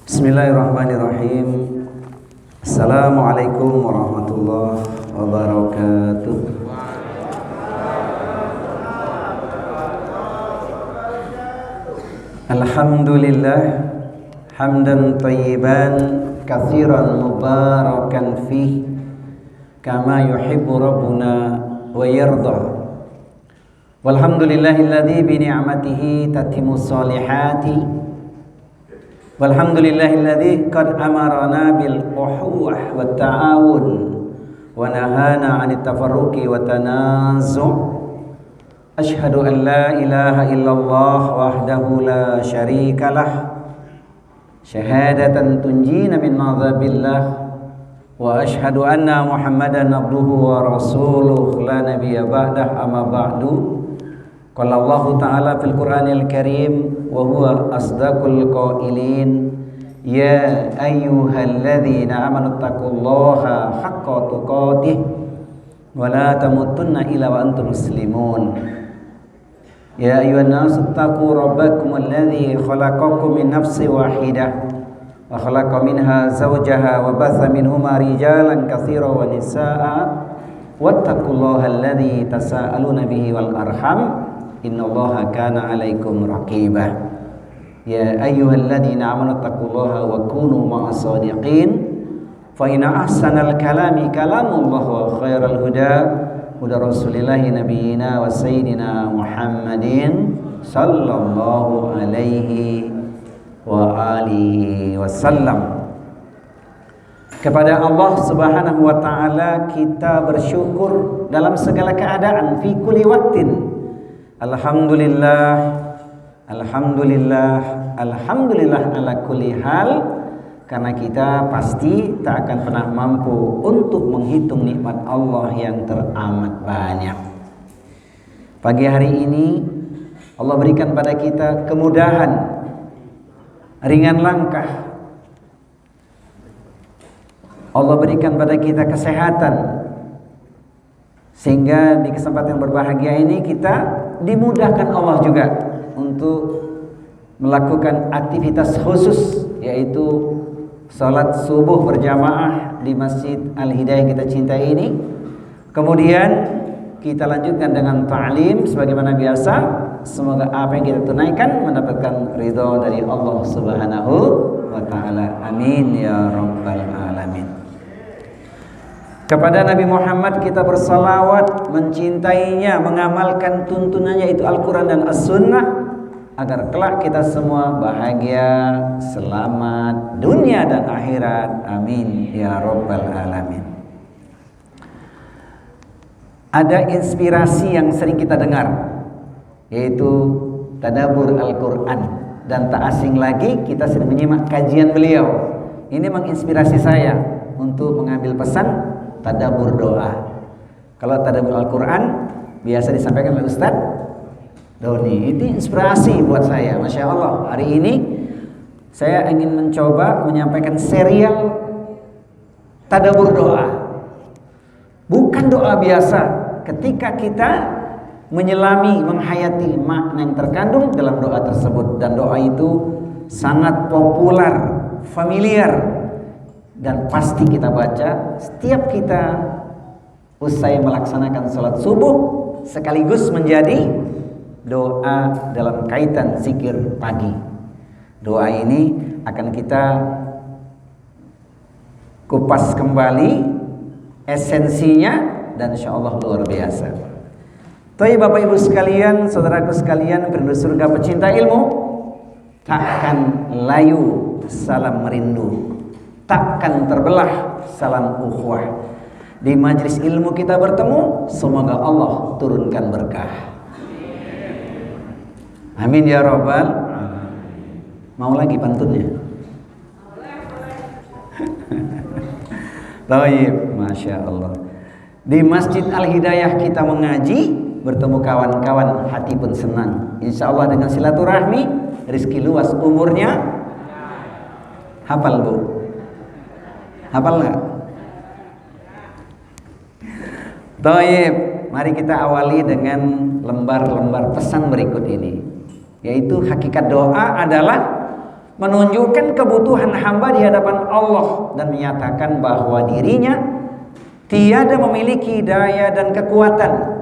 Bismillahirrahmanirrahim. Assalamualaikum warahmatullahi wabarakatuh. Alhamdulillah hamdan thayyiban katsiran mubarakan fih kama yuhibbu rabbuna wa yarda. Walhamdulillahilladzi bi ni'matihi tatimmus solihati. Walhamdulillahilladzi qad amarana bil ukhuwah wat ta'awun wa nahana 'anit tafarruqi wa tanazu'. Asyhadu an la ilaha illallah wahdahu la syarikalah syahadatan tunjina min adzabillah wa asyhadu anna Muhammadan abduhu wa rasuluh la nabiyya ba'dah amma ba'du. Qala Allah Ta'ala fil Qur'anil Karim wa huwa asdaqul qailin ya ayyuhalladzina amanu taqullaha haqqa tuqatih wa la tamutunna illa wa antum muslimun. Ya ayyuhan nasu taqu rabbakum alladzi khalaqakum min nafsin wahidah wa khalaqa minha zawjaha wa batha minhuma rijalan katsiran wa nisaa'a wattaqullaha alladzi tasaaluna bihi wal arham innallaha kana 'alaikum raqibah. Ya ayyuhalladzina amanu taqullaha wa kunu ma'as shadiqin fa inna ahsanal kalami kalamullah wa khairal huda huda rasulillahi nabiyina wa sayyidina Muhammadin sallallahu alaihi wa alihi wasallam. Kepada Allah Subhanahu wa taala kita bersyukur dalam segala keadaan fi kulli waqtin. Alhamdulillah, alhamdulillah, alhamdulillah ala kulli hal, karena kita pasti tak akan pernah mampu untuk menghitung nikmat Allah yang teramat banyak. Pagi hari ini Allah berikan pada kita kemudahan, ringan langkah. Allah berikan pada kita kesehatan, sehingga di kesempatan yang berbahagia ini kita dimudahkan Allah juga untuk melakukan aktivitas khusus, yaitu salat subuh berjamaah di Masjid Al-Hidayah kita cintai ini. Kemudian kita lanjutkan dengan ta'lim sebagaimana biasa. Semoga apa yang kita tunaikan mendapatkan ridha dari Allah Subhanahu wa taala. Amin ya rabbal alamin. Kepada Nabi Muhammad kita bersalawat, mencintainya, mengamalkan tuntunannya yaitu Al-Quran dan As-Sunnah, agar kelak kita semua bahagia, selamat dunia dan akhirat. Amin ya rabbal alamin. Ada inspirasi yang sering kita dengar, yaitu tadabbur Al-Quran, dan tak asing lagi kita sering menyimak kajian beliau. Ini menginspirasi saya untuk mengambil pesan tadabbur doa. Kalau tadabbur Al-Quran biasa disampaikan oleh Ustaz Doni, itu inspirasi buat saya. Masya Allah, hari ini saya ingin mencoba menyampaikan serial tadabbur doa. Bukan doa biasa, ketika kita menyelami, menghayati makna yang terkandung dalam doa tersebut. Dan doa itu sangat populer, familiar, dan pasti kita baca setiap kita usai melaksanakan sholat subuh, sekaligus menjadi doa dalam kaitan zikir pagi. Doa ini akan kita kupas kembali esensinya, dan insya Allah luar biasa. Tapi Bapak Ibu sekalian, saudaraku sekalian, perindu surga pecinta ilmu, takkan layu salam merindu, takkan terbelah salam ukhuwah. Di majelis ilmu kita bertemu, semoga Allah turunkan berkah. Amin ya rabbal. Mau lagi pantunnya? Baik, masya Allah. Di Masjid Al-Hidayah kita mengaji, bertemu kawan-kawan, hati pun senang. Insya Allah dengan silaturahmi, rezeki luas umurnya. Hafal Bu? Hafal nggak? Baik, mari kita awali dengan lembar-lembar pesan berikut ini, yaitu hakikat doa adalah menunjukkan kebutuhan hamba di hadapan Allah dan menyatakan bahwa dirinya tiada memiliki daya dan kekuatan.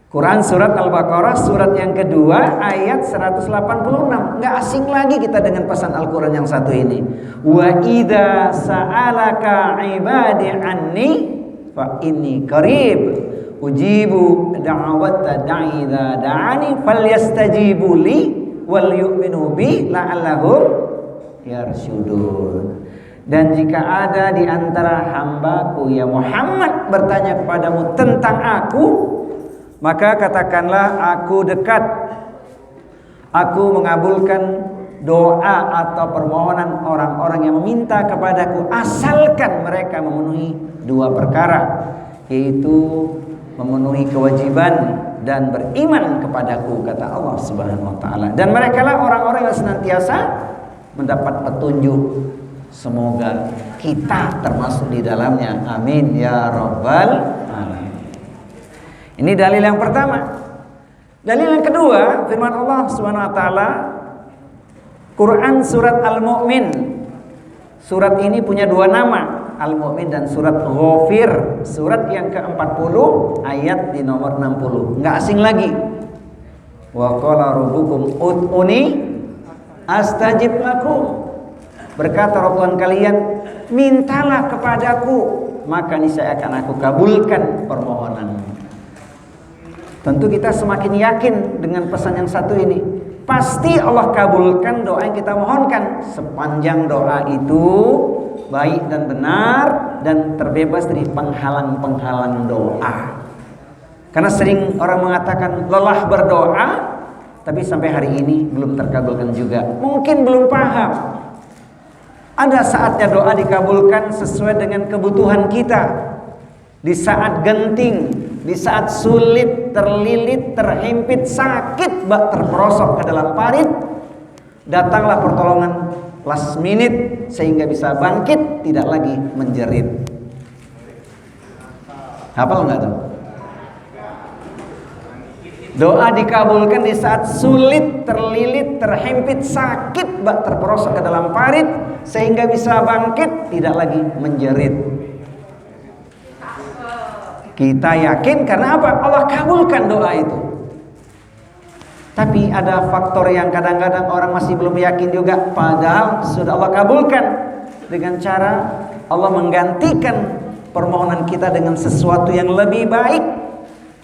Quran surat Al-Baqarah surat yang kedua ayat 186. Nggak asing lagi kita dengan pesan Al-Quran yang satu ini. Wa idza sa'alaka ibadi anni fa inni qarib ujibu da'wata da'i idza da'ani falyastajibu li wal yu'minu bi la'allahum yarsyudun. Dan jika ada di antara hambaku ya Muhammad bertanya kepadamu tentang aku, maka katakanlah aku dekat. Aku mengabulkan doa atau permohonan orang-orang yang meminta kepadaku, asalkan mereka memenuhi dua perkara, yaitu memenuhi kewajiban dan beriman kepadaku, kata Allah Subhanahu wa taala. Dan merekalah orang-orang yang senantiasa mendapat petunjuk. Semoga kita termasuk di dalamnya. Amin ya rabbal alamin. Ini dalil yang pertama. Dalil yang kedua, firman Allah Subhanahu wa taala Quran surat Al-Mu'min. Surat ini punya dua nama, Al-Mu'min dan surat Ghafir. Surat yang ke-40 ayat di nomor 60. Enggak asing lagi. Wa qala rabbukum ud'uni astajib lakum. Berkata Rabb Tuhan kalian, mintalah kepadaku, maka niscaya akan aku kabulkan permohonanmu. Tentu kita semakin yakin dengan pesan yang satu ini. Pasti Allah kabulkan doa yang kita mohonkan, sepanjang doa itu baik dan benar dan terbebas dari penghalang-penghalang doa. Karena sering orang mengatakan lelah berdoa, tapi sampai hari ini belum terkabulkan juga. Mungkin belum paham. Ada saatnya doa dikabulkan sesuai dengan kebutuhan kita. Di saat genting, di saat sulit, terlilit, terhimpit, sakit, bak terperosok ke dalam parit, datanglah pertolongan last minute sehingga bisa bangkit, tidak lagi menjerit. Hafal nggak tuh? Doa dikabulkan di saat sulit, terlilit, terhimpit, sakit, bak terperosok ke dalam parit sehingga bisa bangkit, tidak lagi menjerit. Kita yakin karena apa? Allah kabulkan doa itu. Tapi ada faktor yang kadang-kadang orang masih belum yakin juga, padahal sudah Allah kabulkan dengan cara Allah menggantikan permohonan kita dengan sesuatu yang lebih baik.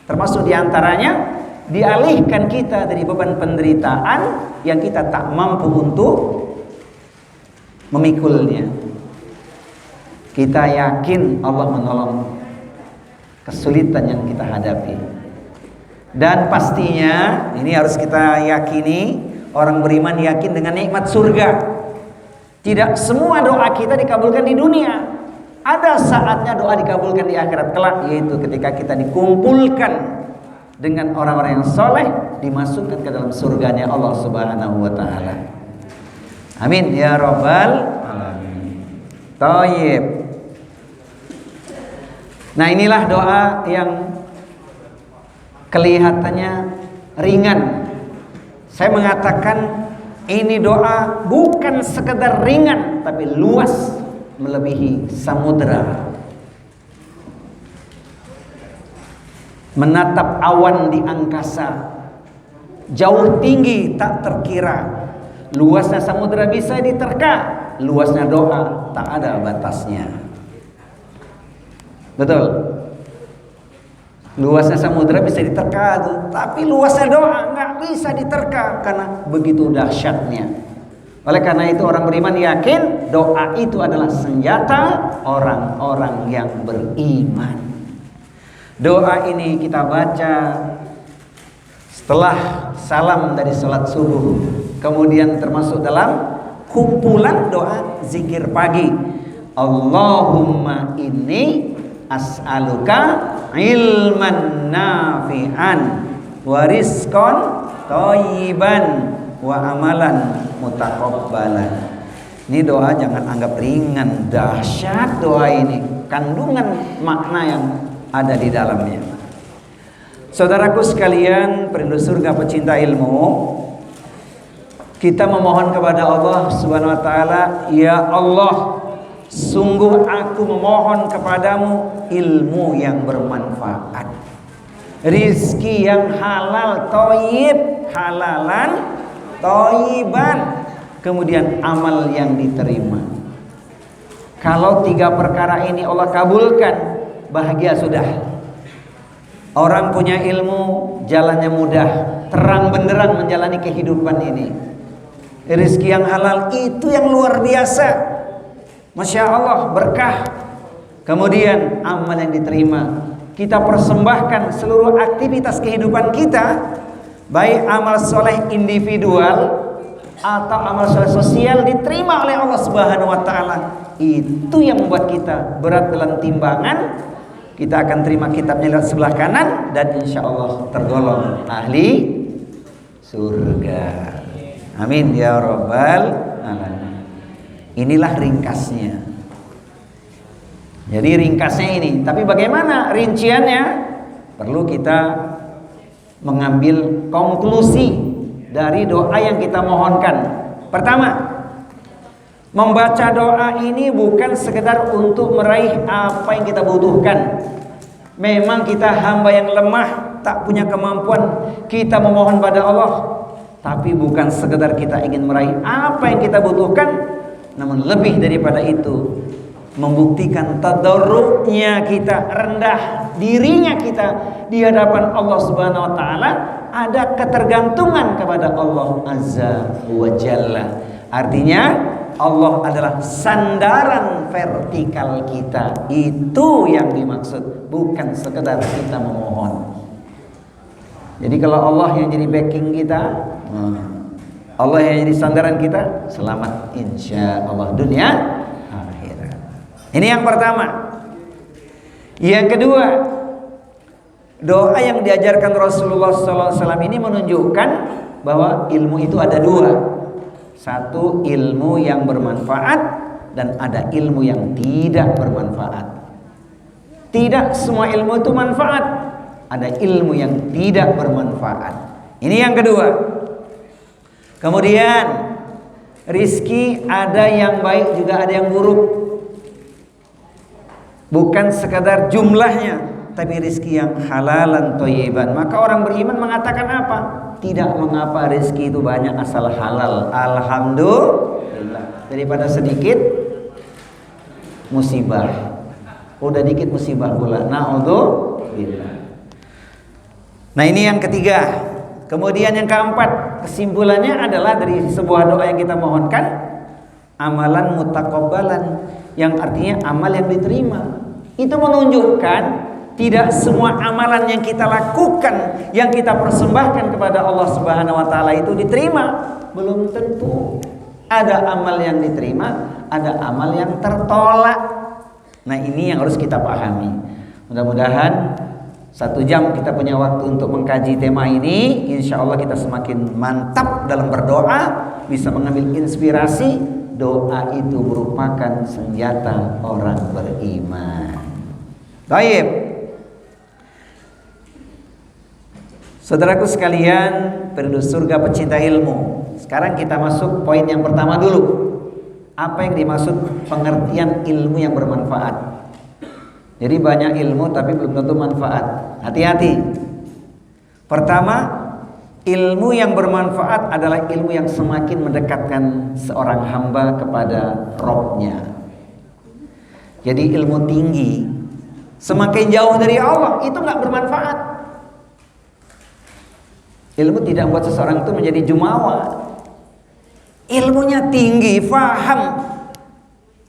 Termasuk diantaranya dialihkan kita dari beban penderitaan yang kita tak mampu untuk memikulnya. Kita yakin Allah menolong kesulitan yang kita hadapi. Dan pastinya ini harus kita yakini, orang beriman yakin dengan nikmat surga. Tidak semua doa kita dikabulkan di dunia. Ada saatnya doa dikabulkan di akhirat kelak, yaitu ketika kita dikumpulkan dengan orang-orang yang soleh, dimasukkan ke dalam surganya Allah Subhanahu wa ta'ala. Amin ya rabbal alamin. Thayyib. Nah, inilah doa yang kelihatannya ringan. Saya mengatakan ini doa bukan sekedar ringan, tapi luas, melebihi samudera. Menatap awan di angkasa, jauh tinggi tak terkira. Luasnya samudera bisa diterka, luasnya doa tak ada batasnya. Betul. Luasnya samudera bisa diterka tuh, tapi luasnya doa nggak bisa diterka karena begitu dahsyatnya. Oleh karena itu orang beriman yakin doa itu adalah senjata orang-orang yang beriman. Doa ini kita baca setelah salam dari sholat subuh, kemudian termasuk dalam kumpulan doa zikir pagi. Allahumma inni as'aluka ilman nafi'an wa rizqan thayyiban wa amalan mutaqabbalan. Ini doa jangan anggap ringan, dahsyat doa ini, kandungan makna yang ada di dalamnya. Saudaraku sekalian, perindu surga pecinta ilmu, kita memohon kepada Allah Subhanahu wa taala, ya Allah, sungguh aku memohon kepadamu ilmu yang bermanfaat, rizki yang halal thayyib, halalan thayyiban, kemudian amal yang diterima. Kalau 3 perkara ini Allah kabulkan, bahagia sudah. Orang punya ilmu, jalannya mudah, terang benderang menjalani kehidupan ini. Rizki yang halal itu yang luar biasa, Masya Allah, berkah. Kemudian amal yang diterima, kita persembahkan seluruh aktivitas kehidupan kita, baik amal soleh individual atau amal soleh sosial, diterima oleh Allah Subhanahu wa taala. Itu yang membuat kita berat dalam timbangan. Kita akan terima kitabnya lewat sebelah kanan dan insya Allah tergolong ahli surga. Amin ya rabbal alamin. Inilah ringkasnya. Jadi ringkasnya ini. Tapi bagaimana rinciannya? Perlu kita mengambil konklusi dari doa yang kita mohonkan. Pertama, membaca doa ini bukan sekedar untuk meraih apa yang kita butuhkan. Memang kita hamba yang lemah, tak punya kemampuan, kita memohon pada Allah. Tapi bukan sekedar kita ingin meraih apa yang kita butuhkan, namun lebih daripada itu, membuktikan tadarruknya kita, rendah dirinya kita di hadapan Allah Subhanahu wa taala, ada ketergantungan kepada Allah Azza wa Jalla. Artinya Allah adalah sandaran vertikal kita. Itu yang dimaksud, bukan sekedar kita memohon. Jadi kalau Allah yang jadi backing kita, Allah yang jadi sandaran kita, selamat insya Allah dunia akhirat. Ini yang pertama. Yang kedua, doa yang diajarkan Rasulullah SAW ini menunjukkan bahwa ilmu itu ada 2. Satu, ilmu yang bermanfaat, dan ada ilmu yang tidak bermanfaat. Tidak semua ilmu itu manfaat, ada ilmu yang tidak bermanfaat. Ini yang kedua. Kemudian rizki ada yang baik juga ada yang buruk. Bukan sekadar jumlahnya, tapi rizki yang halalan thayyiban. Maka orang beriman mengatakan apa? Tidak mengapa rizki itu banyak asal halal. Alhamdulillah. Daripada sedikit musibah. Udah dikit musibah pula. Na'udzubillah. Nah ini yang ketiga. Kemudian yang keempat, kesimpulannya adalah dari sebuah doa yang kita mohonkan, amalan mutaqabbalan, yang artinya amal yang diterima. Itu menunjukkan tidak semua amalan yang kita lakukan, yang kita persembahkan kepada Allah Subhanahu wa taala itu diterima. Belum tentu. Ada amal yang diterima, ada amal yang tertolak. Nah ini yang harus kita pahami. Mudah-mudahan 1 jam kita punya waktu untuk mengkaji tema ini. Insya Allah kita semakin mantap dalam berdoa, bisa mengambil inspirasi. Doa itu merupakan senjata orang beriman. Baik, saudaraku sekalian, penduduk surga pecinta ilmu. Sekarang kita masuk poin yang pertama dulu. Apa yang dimaksud pengertian ilmu yang bermanfaat? Jadi banyak ilmu tapi belum tentu manfaat. Hati-hati. Pertama, ilmu yang bermanfaat adalah ilmu yang semakin mendekatkan seorang hamba kepada Rabb-nya. Jadi ilmu tinggi semakin jauh dari Allah itu nggak bermanfaat. Ilmu tidak membuat seseorang itu menjadi jumawa. Ilmunya tinggi, faham,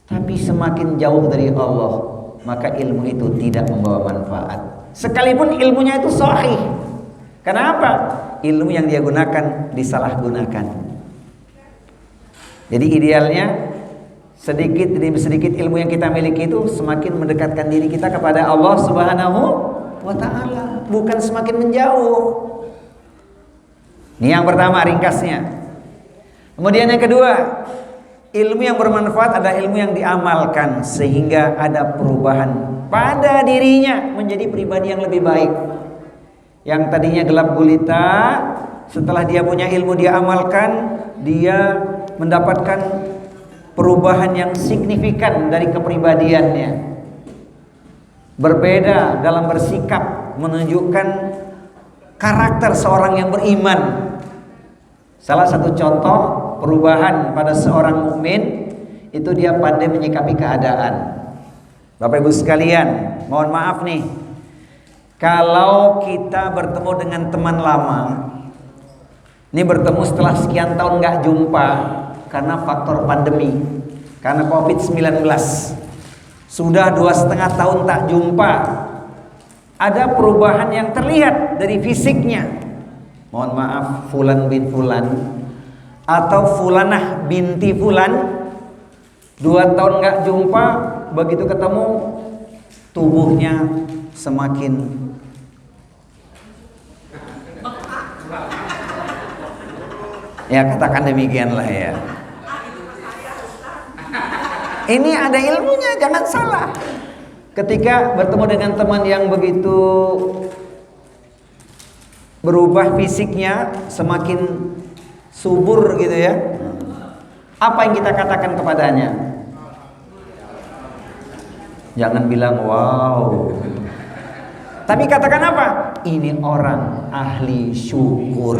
tapi semakin jauh dari Allah, maka ilmu itu tidak membawa manfaat. Sekalipun ilmunya itu sahih. Kenapa? Ilmu yang dia gunakan disalahgunakan. Jadi idealnya sedikit demi sedikit ilmu yang kita miliki itu semakin mendekatkan diri kita kepada Allah Subhanahu wa taala, bukan semakin menjauh. Ini yang pertama ringkasnya. Kemudian yang kedua, ilmu yang bermanfaat adalah ilmu yang diamalkan sehingga ada perubahan pada dirinya menjadi pribadi yang lebih baik. Yang tadinya gelap gulita Setelah dia punya ilmu, dia amalkan, dia mendapatkan perubahan yang signifikan dari kepribadiannya. Berbeda dalam bersikap, menunjukkan karakter seorang yang beriman. Salah satu contoh perubahan pada seorang mukmin itu dia pandai menyikapi keadaan. Bapak Ibu sekalian, mohon maaf nih, kalau kita bertemu dengan teman lama, ini bertemu setelah sekian tahun nggak jumpa karena faktor pandemi, karena COVID-19, sudah 2,5 tahun tak jumpa, ada perubahan yang terlihat dari fisiknya. Mohon maaf, Fulan bin Fulan atau Fulanah binti Fulan, 2 tahun nggak jumpa, begitu ketemu tubuhnya semakin ya, katakan demikianlah ya. Ini ada ilmunya, jangan salah. Ketika bertemu dengan teman yang begitu berubah fisiknya, semakin subur gitu ya, apa yang kita katakan kepadanya? Jangan bilang wow, tapi katakan apa? Ini orang ahli syukur.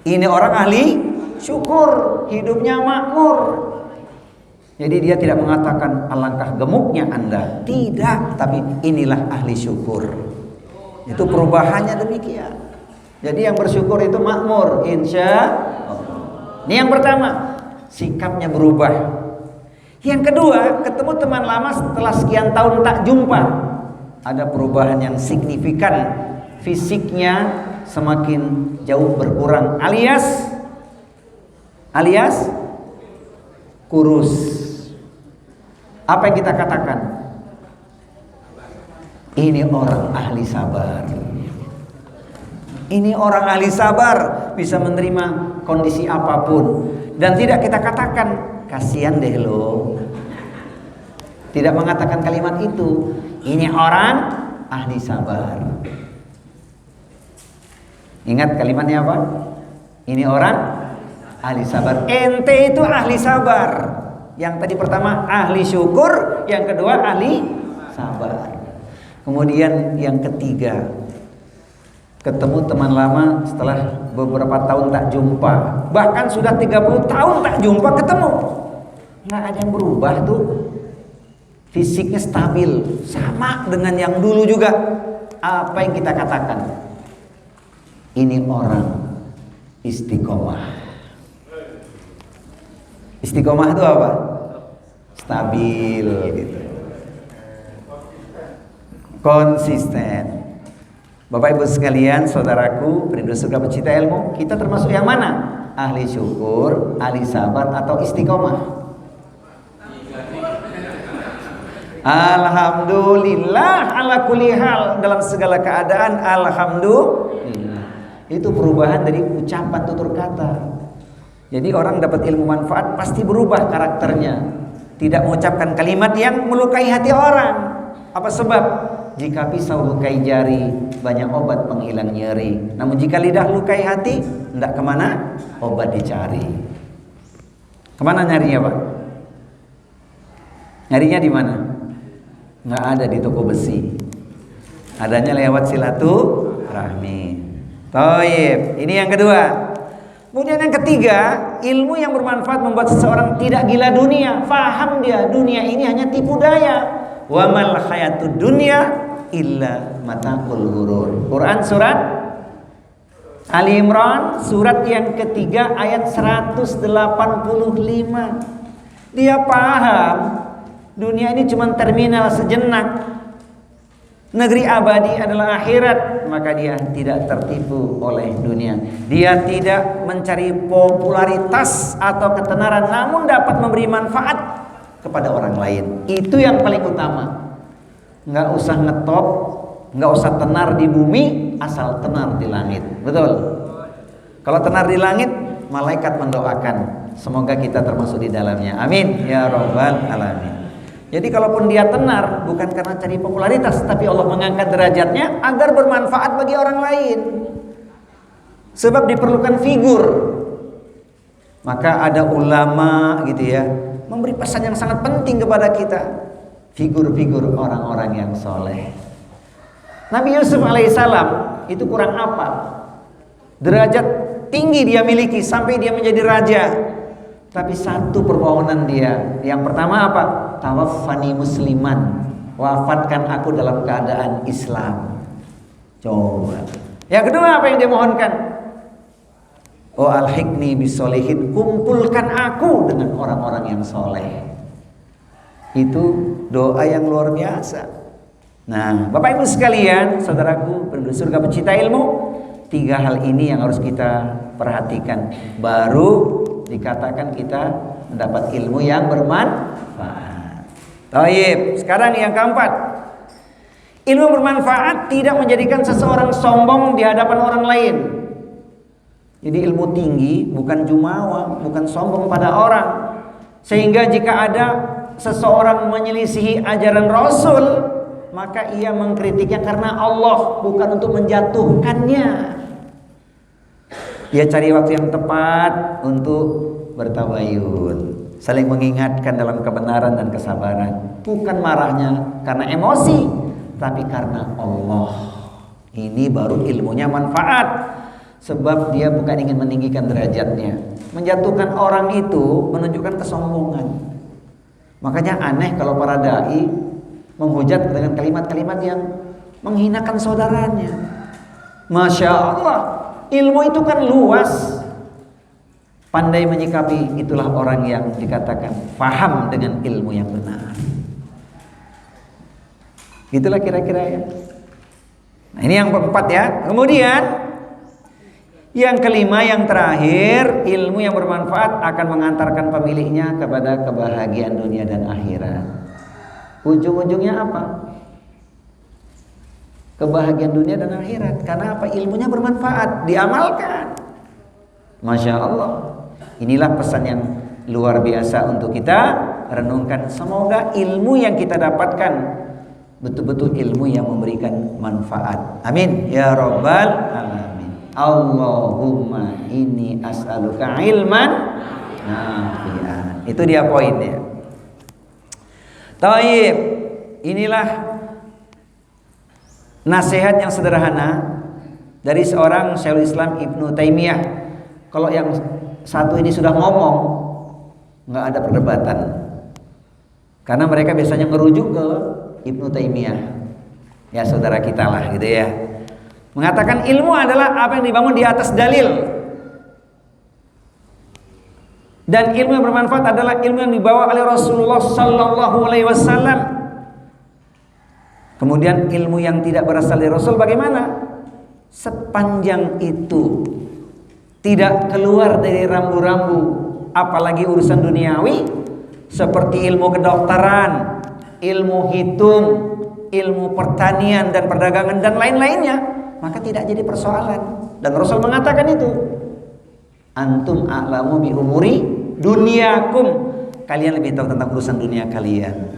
Ini orang ahli syukur, hidupnya makmur. Jadi dia tidak mengatakan alangkah gemuknya Anda, tidak, tapi inilah ahli syukur. Itu perubahannya demikian. Jadi yang bersyukur itu makmur, insya Allah. Ini yang pertama, sikapnya berubah. Yang kedua, ketemu teman lama setelah sekian tahun tak jumpa, ada perubahan yang signifikan. Fisiknya semakin jauh berkurang, alias kurus. Apa yang kita katakan? Ini orang ahli sabar. Ini orang ahli sabar, bisa menerima kondisi apapun. Dan tidak kita katakan, kasihan deh lo. Tidak mengatakan kalimat itu. Ini orang ahli sabar. Ingat kalimatnya apa? Ini orang ahli sabar. Ente itu ahli sabar. Yang tadi pertama ahli syukur, yang kedua ahli sabar. Kemudian yang ketiga, ketemu teman lama setelah beberapa tahun tak jumpa, bahkan sudah 30 tahun tak jumpa, ketemu nggak ada yang berubah tuh, fisiknya stabil, sama dengan yang dulu juga. Apa yang kita katakan? Ini orang istiqomah. Istiqomah itu apa? Stabil gitu, konsisten. Bapak Ibu sekalian, saudaraku, perindu surga pecinta ilmu, kita termasuk yang mana? Ahli syukur, ahli sabar, atau istiqomah? Alhamdulillah ala kulli hal, dalam segala keadaan alhamdulillah. Itu perubahan dari ucapan tutur kata. Jadi orang dapat ilmu manfaat pasti berubah karakternya. Tidak mengucapkan kalimat yang melukai hati orang. Apa sebab? Jika pisau lukai jari, banyak obat penghilang nyeri. Namun jika lidah lukai hati, hendak kemana? Obat dicari. Kemana nyarinya Pak? Nyarinya di mana? Nggak ada di toko besi. Adanya lewat silaturahmi. Toib. Ini yang kedua. Kemudian yang ketiga, ilmu yang bermanfaat membuat seseorang tidak gila dunia. Faham dia, dunia ini hanya tipu daya. Wa mal hayatud dunya illa mata'ul ghurur. Quran surat Ali Imran, surat yang ketiga ayat 185. Dia paham dunia ini cuma terminal sejenak. Negeri abadi adalah akhirat, maka dia tidak tertipu oleh dunia. Dia tidak mencari popularitas atau ketenaran, namun dapat memberi manfaat kepada orang lain. Itu yang paling utama. Nggak usah ngetop, nggak usah tenar di bumi, asal tenar di langit. Betul? Kalau tenar di langit, malaikat mendoakan. Semoga kita termasuk di dalamnya. Amin ya rabbal alamin. Jadi kalaupun dia tenar, bukan karena cari popularitas, tapi Allah mengangkat derajatnya agar bermanfaat bagi orang lain. Sebab diperlukan figur. Maka ada ulama gitu ya, memberi pesan yang sangat penting kepada kita. Figur-figur orang-orang yang soleh. Nabi Yusuf alaihissalam itu kurang apa? Derajat tinggi dia miliki sampai dia menjadi raja. Tapi satu permohonan dia. Yang pertama apa? Tawaffani musliman. Wafatkan aku dalam keadaan Islam. Coba. Yang kedua apa yang dia mohonkan? Oh alhiqni bisolihin, kumpulkan aku dengan orang-orang yang soleh. Itu doa yang luar biasa. Nah, Bapak Ibu sekalian, saudaraku penduduk surga pecinta ilmu, 3 hal ini yang harus kita perhatikan. Baru dikatakan kita mendapat ilmu yang bermanfaat. Taib. Sekarang yang keempat, ilmu bermanfaat tidak menjadikan seseorang sombong di hadapan orang lain. Jadi ilmu tinggi bukan jumawa, bukan sombong pada orang. Sehingga jika ada seseorang menyelisihi ajaran Rasul, maka ia mengkritiknya karena Allah, bukan untuk menjatuhkannya. Dia cari waktu yang tepat untuk bertabayun, saling mengingatkan dalam kebenaran dan kesabaran. Bukan marahnya karena emosi, tapi karena Allah. Ini baru ilmunya manfaat. Sebab dia bukan ingin meninggikan derajatnya. Menjatuhkan orang itu menunjukkan kesombongan. Makanya aneh kalau para dai menghujat dengan kalimat-kalimat yang menghinakan saudaranya. Masya Allah, ilmu itu kan luas. Pandai menyikapi, itulah orang yang dikatakan faham dengan ilmu yang benar. Itulah kira-kira ya. Nah, ini yang keempat ya. Kemudian yang kelima, yang terakhir, ilmu yang bermanfaat akan mengantarkan pemiliknya kepada kebahagiaan dunia dan akhirat. Ujung-ujungnya apa? Kebahagiaan dunia dan akhirat. Karena apa? Ilmunya bermanfaat, diamalkan. Masya Allah. Inilah pesan yang luar biasa untuk kita renungkan. Semoga ilmu yang kita dapatkan betul-betul ilmu yang memberikan manfaat. Amin ya rabbal alamin. Allahumma inni as'aluka ilman nafi'an. Itu dia poinnya. Taib. Inilah nasihat yang sederhana dari seorang Syekhul Islam Ibnu Taimiyah. Kalau yang satu ini sudah ngomong, nggak ada perdebatan. Karena mereka biasanya merujuk ke Ibnu Taimiyah. Ya saudara kita lah gitu ya. Mengatakan ilmu adalah apa yang dibangun di atas dalil. Dan ilmu yang bermanfaat adalah ilmu yang dibawa oleh Rasulullah sallallahu alaihi wasallam. Kemudian ilmu yang tidak berasal dari Rasul bagaimana? Sepanjang itu tidak keluar dari rambu-rambu, apalagi urusan duniawi seperti ilmu kedokteran, ilmu hitung, ilmu pertanian dan perdagangan dan lain-lainnya, maka tidak jadi persoalan. Dan Rasul mengatakan itu, antum a'lamu bi umuri dunyakum, kalian lebih tahu tentang urusan dunia kalian.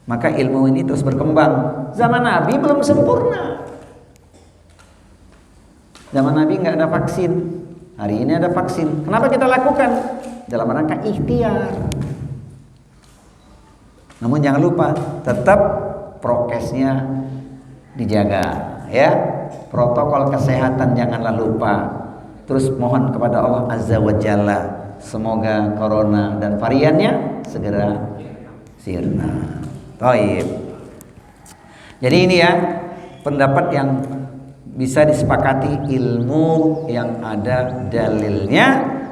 Maka ilmu ini terus berkembang. Zaman Nabi belum sempurna. Zaman Nabi nggak ada vaksin. Hari ini ada vaksin. Kenapa kita lakukan? Dalam rangka ikhtiar. Namun jangan lupa tetap prokesnya dijaga, ya. Protokol kesehatan janganlah lupa. Terus mohon kepada Allah Azza wa Jalla, semoga corona dan variannya segera sirna. Taib. Jadi ini ya pendapat yang bisa disepakati, ilmu yang ada dalilnya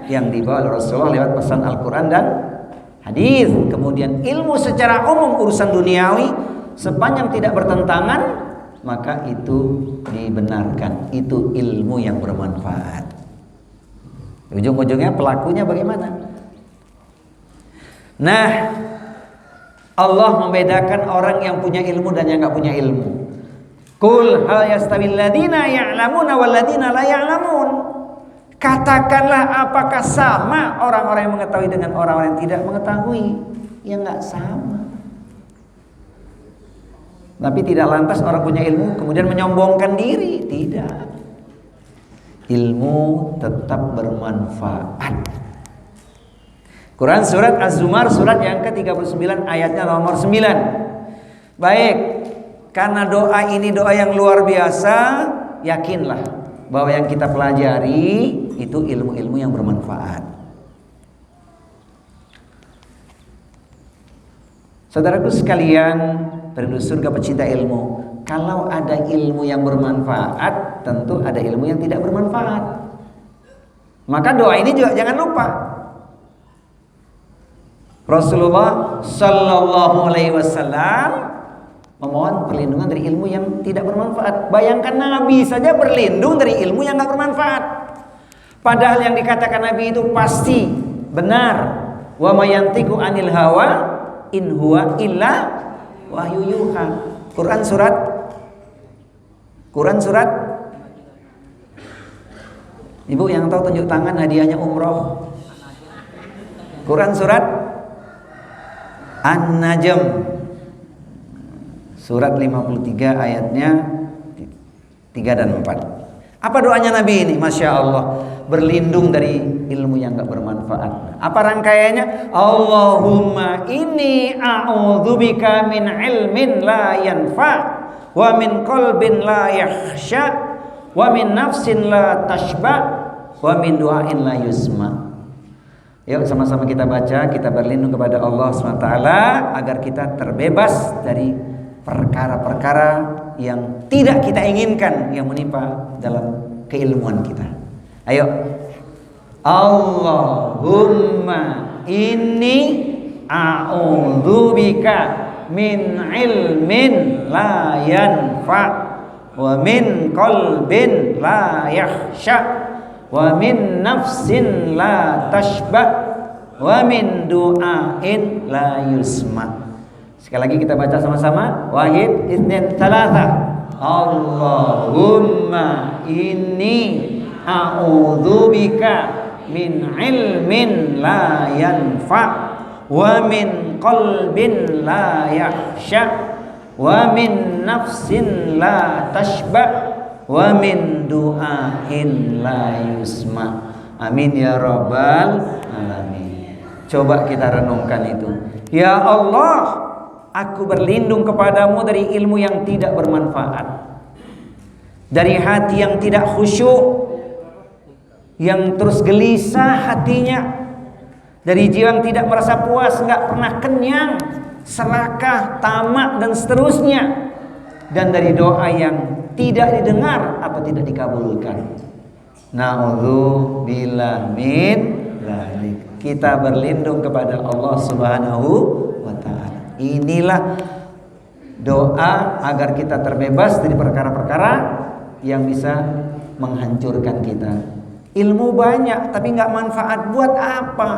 yang dibawa oleh Rasulullah lewat pesan Al-Quran dan hadis. Kemudian ilmu secara umum urusan duniawi sepanjang tidak bertentangan, maka itu dibenarkan. Itu ilmu yang bermanfaat. Ujung-ujungnya pelakunya bagaimana? Nah, Allah membedakan orang yang punya ilmu dan yang nggak punya ilmu. Qul hal yastawil ladzina ya'lamuna wal ladzina la ya'lamun. Katakanlah, apakah sama orang-orang yang mengetahui dengan orang-orang yang tidak mengetahui? Ya nggak sama. Tapi tidak lantas orang punya ilmu kemudian menyombongkan diri, tidak. ilmu tetap bermanfaat. Quran surat Az-Zumar surat yang ke-39 ayatnya nomor 9. Baik, karena doa ini doa yang luar biasa, yakinlah bahwa yang kita pelajari itu ilmu-ilmu yang bermanfaat. Saudaraku sekalian, penduduk surga pecinta ilmu, kalau ada ilmu yang bermanfaat, tentu ada ilmu yang tidak bermanfaat. Maka doa ini juga jangan lupa. Rasulullah Sallallahu Alaihi Wasallam memohon perlindungan dari ilmu yang tidak bermanfaat. Bayangkan Nabi saja berlindung dari ilmu yang tidak bermanfaat. Padahal yang dikatakan Nabi itu pasti benar. Wa mayantiku anil hawa in huwa illa wahyu yuha. Quran surat. Ibu yang tahu tunjuk tangan, hadiahnya umroh. Quran surat An-Najm surat 53 ayatnya 3 dan 4. Apa doanya Nabi ini? Masya Allah, berlindung dari ilmu yang gak bermanfaat. Apa rangkaiannya? Allahumma inni a'udzubika min ilmin la yanfa wa min qalbin la yakhsha wa min nafsin la tashba wa min du'ain la yusma. Yuk sama-sama kita baca, kita berlindung kepada Allah SWT agar kita terbebas dari perkara-perkara yang tidak kita inginkan yang menimpa dalam keilmuan kita. Ayo. Allahumma inni a'udzubika min ilmin la yanfa wa min qalbin la yakhsha wa min nafsin la tashba wa min du'ain la yusma. Sekali lagi kita baca sama-sama. Wahid, itsnin, tsalatsa. Allahumma inni a'udzubika min ilmin la yanfa wa min qalbin la yakhsha wa min nafsin la tashba wa min du'ain la yusma. Amin ya rabbal alamin. Coba kita renungkan itu. Ya Allah, aku berlindung kepadamu dari ilmu yang tidak bermanfaat, dari hati yang tidak khusyuk, yang terus gelisah hatinya, dari jiwa yang tidak merasa puas, nggak pernah kenyang, serakah, tamak dan seterusnya, dan dari doa yang tidak didengar atau tidak dikabulkan. Na'udzubillah min dzalik. Kita berlindung kepada Allah Subhanahu wa ta'ala. Inilah doa agar kita terbebas dari perkara-perkara yang bisa menghancurkan kita. Ilmu banyak tapi nggak manfaat, buat apa?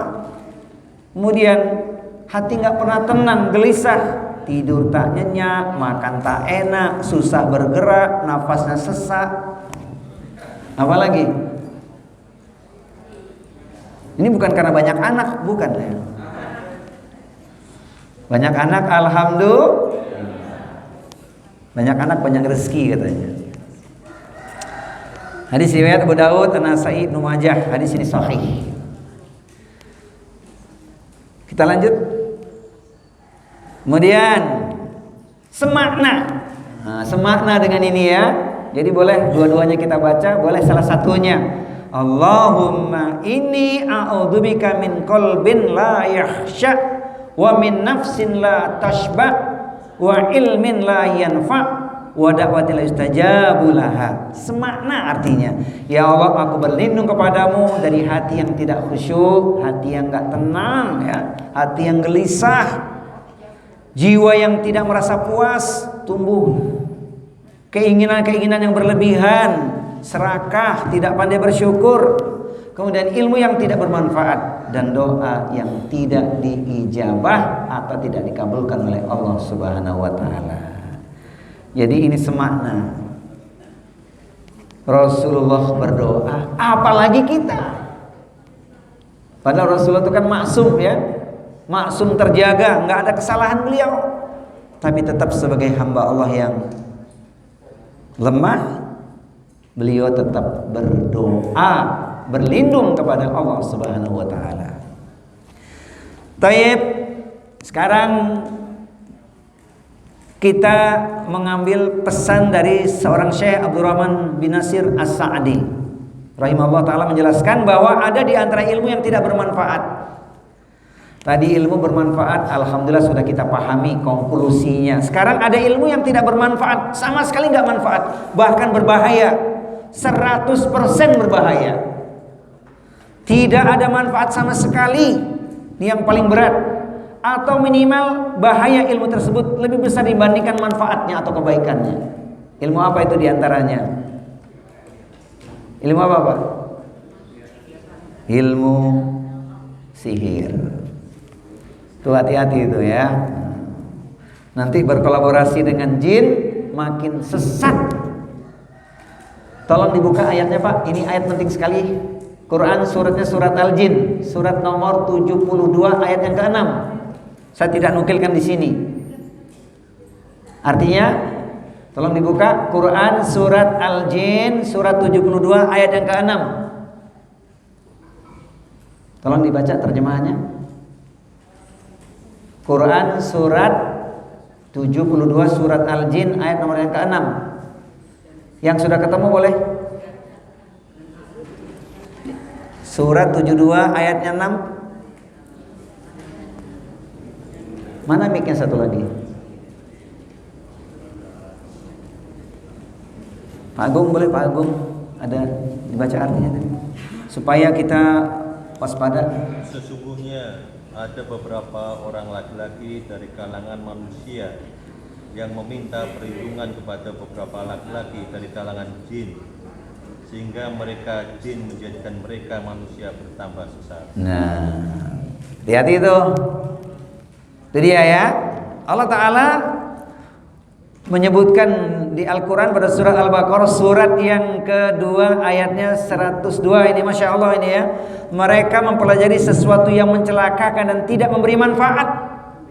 Kemudian hati nggak pernah tenang, gelisah, tidur tak nyenyak, makan tak enak, susah bergerak, nafasnya sesak. Apalagi? Ini bukan karena banyak anak, bukan ya. Banyak anak, alhamdulillah. Banyak anak, banyak rezeki katanya. Hadis riwayat Abu Daud, An-Nasa'i, Ibnu Majah. Hadis ini sahih. Kita lanjut. Kemudian semakna. Nah, semakna dengan ini ya. Jadi boleh dua-duanya kita baca, boleh salah satunya. Allahumma inni a'udzubika min qalbin la yakhsha wa min nafsin la tashba wa ilmin la yanfa wa da'watin la yustajabu laha. Semakna artinya, ya Allah, aku berlindung kepadamu dari hati yang tidak khusyuk, hati yang enggak tenang ya, hati yang gelisah, jiwa yang tidak merasa puas, tumbuh keinginan-keinginan yang berlebihan, serakah, tidak pandai bersyukur, kemudian ilmu yang tidak bermanfaat, dan doa yang tidak diijabah atau tidak dikabulkan oleh Allah Subhanahu wa ta'ala. Jadi ini semakna. Rasulullah berdoa, apalagi kita. Padahal Rasulullah itu kan maksum ya, maksum, terjaga, nggak ada kesalahan beliau, tapi tetap sebagai hamba Allah yang lemah, beliau tetap berdoa, berlindung kepada Allah Subhanahu wa taala. Taib, sekarang kita mengambil pesan dari seorang Syekh Abdurrahman bin Nasir As-Sa'di rahimahullah ta'ala, menjelaskan bahwa ada di antara ilmu yang tidak bermanfaat. Tadi ilmu bermanfaat, alhamdulillah sudah kita pahami konklusinya. Sekarang ada ilmu yang tidak bermanfaat, sama sekali nggak manfaat, bahkan berbahaya, 100% berbahaya. Tidak ada manfaat sama sekali, ini yang paling berat. Atau minimal bahaya ilmu tersebut lebih besar dibandingkan manfaatnya atau kebaikannya. Ilmu apa itu diantaranya? Ilmu apa Pak? Ilmu sihir. Tuh hati-hati itu ya. Nanti berkolaborasi dengan jin makin sesat. Tolong dibuka ayatnya Pak. Ini ayat penting sekali. Quran suratnya surat Al-Jin, surat nomor 72 ayat yang ke-6. Saya tidak nukilkan di sini. Artinya, tolong dibuka Quran surat Al-Jin surat 72 ayat yang ke-6. Tolong dibaca terjemahannya. Quran surat 72 surat Al-Jin ayat nomor yang ke-6. Yang sudah ketemu boleh? Surat 72 ayatnya 6. Mana mic-nya satu lagi? Pak Agung boleh, Pak Agung? Ada dibaca artinya tadi. Supaya kita waspada. Sesungguhnya ada beberapa orang laki-laki dari kalangan manusia yang meminta perlindungan kepada beberapa laki-laki dari kalangan jin, sehingga mereka jin menjadikan mereka manusia bertambah sesat. Nah, hati-hati itu. Itu dia ya. Allah Ta'ala menyebutkan di Al-Quran pada surat Al-Baqarah surat yang kedua ayatnya 102 ini, Masya Allah ini ya. Mereka mempelajari sesuatu yang mencelakakan dan tidak memberi manfaat,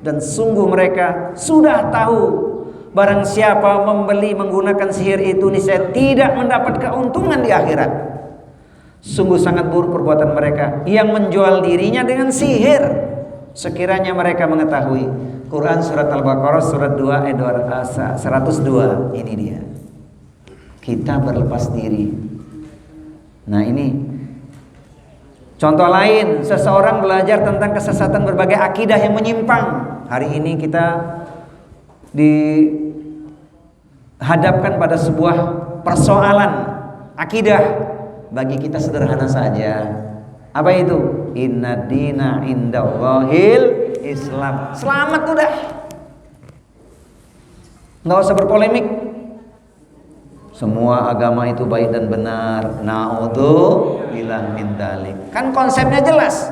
dan sungguh mereka sudah tahu barang siapa membeli menggunakan sihir itu niscaya tidak mendapat keuntungan di akhirat. Sungguh sangat buruk perbuatan mereka yang menjual dirinya dengan sihir. Sekiranya mereka mengetahui. Quran surat Al-Baqarah surat 2 ayat 102. Ini dia. Kita berlepas diri. Nah ini contoh lain, seseorang belajar tentang kesesatan berbagai akidah yang menyimpang. Hari ini kita dihadapkan pada sebuah persoalan akidah. Bagi kita sederhana saja. Apa itu? Inna dina indallahil Islam. Selamat udah. Nggak usah berpolemik. Semua agama itu baik dan benar. Na'udzubillah min dzalik. Kan konsepnya jelas.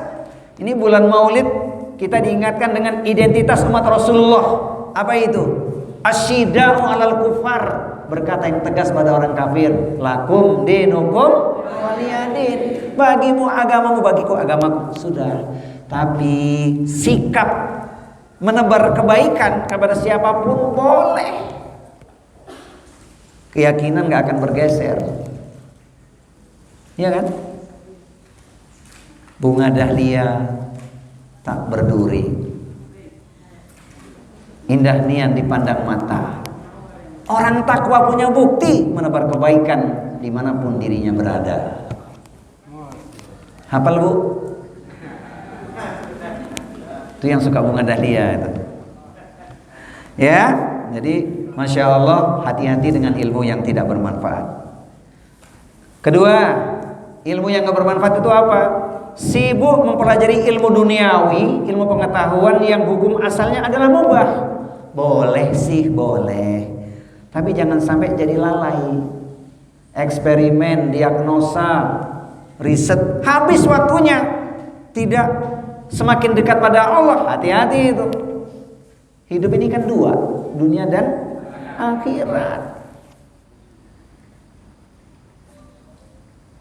Ini bulan Maulid kita diingatkan dengan identitas umat Rasulullah. Apa itu? Asyida'u 'alal kufar. Berkata yang tegas pada orang kafir. Lakum dinukum waliyadin. Bagimu agamamu, bagiku agamaku. Sudah. Tapi sikap menebar kebaikan kepada siapapun boleh. Keyakinan gak akan bergeser. Iya kan? Bunga dahlia tak berduri. Indah niat dipandang mata. Orang takwa punya bukti menebar kebaikan dimanapun dirinya berada. Hafal Bu? Itu yang suka bunga dahlia itu. Ya, jadi Masya Allah, hati-hati dengan ilmu yang tidak bermanfaat. Kedua, ilmu yang gak bermanfaat itu apa? Sibuk mempelajari ilmu duniawi, ilmu pengetahuan yang hukum asalnya adalah mubah. Boleh sih, boleh. Tapi jangan sampai jadi lalai. Eksperimen, diagnosa, riset, habis waktunya. Tidak semakin dekat pada Allah. Hati-hati itu. Hidup ini kan dua, dunia dan akhirat.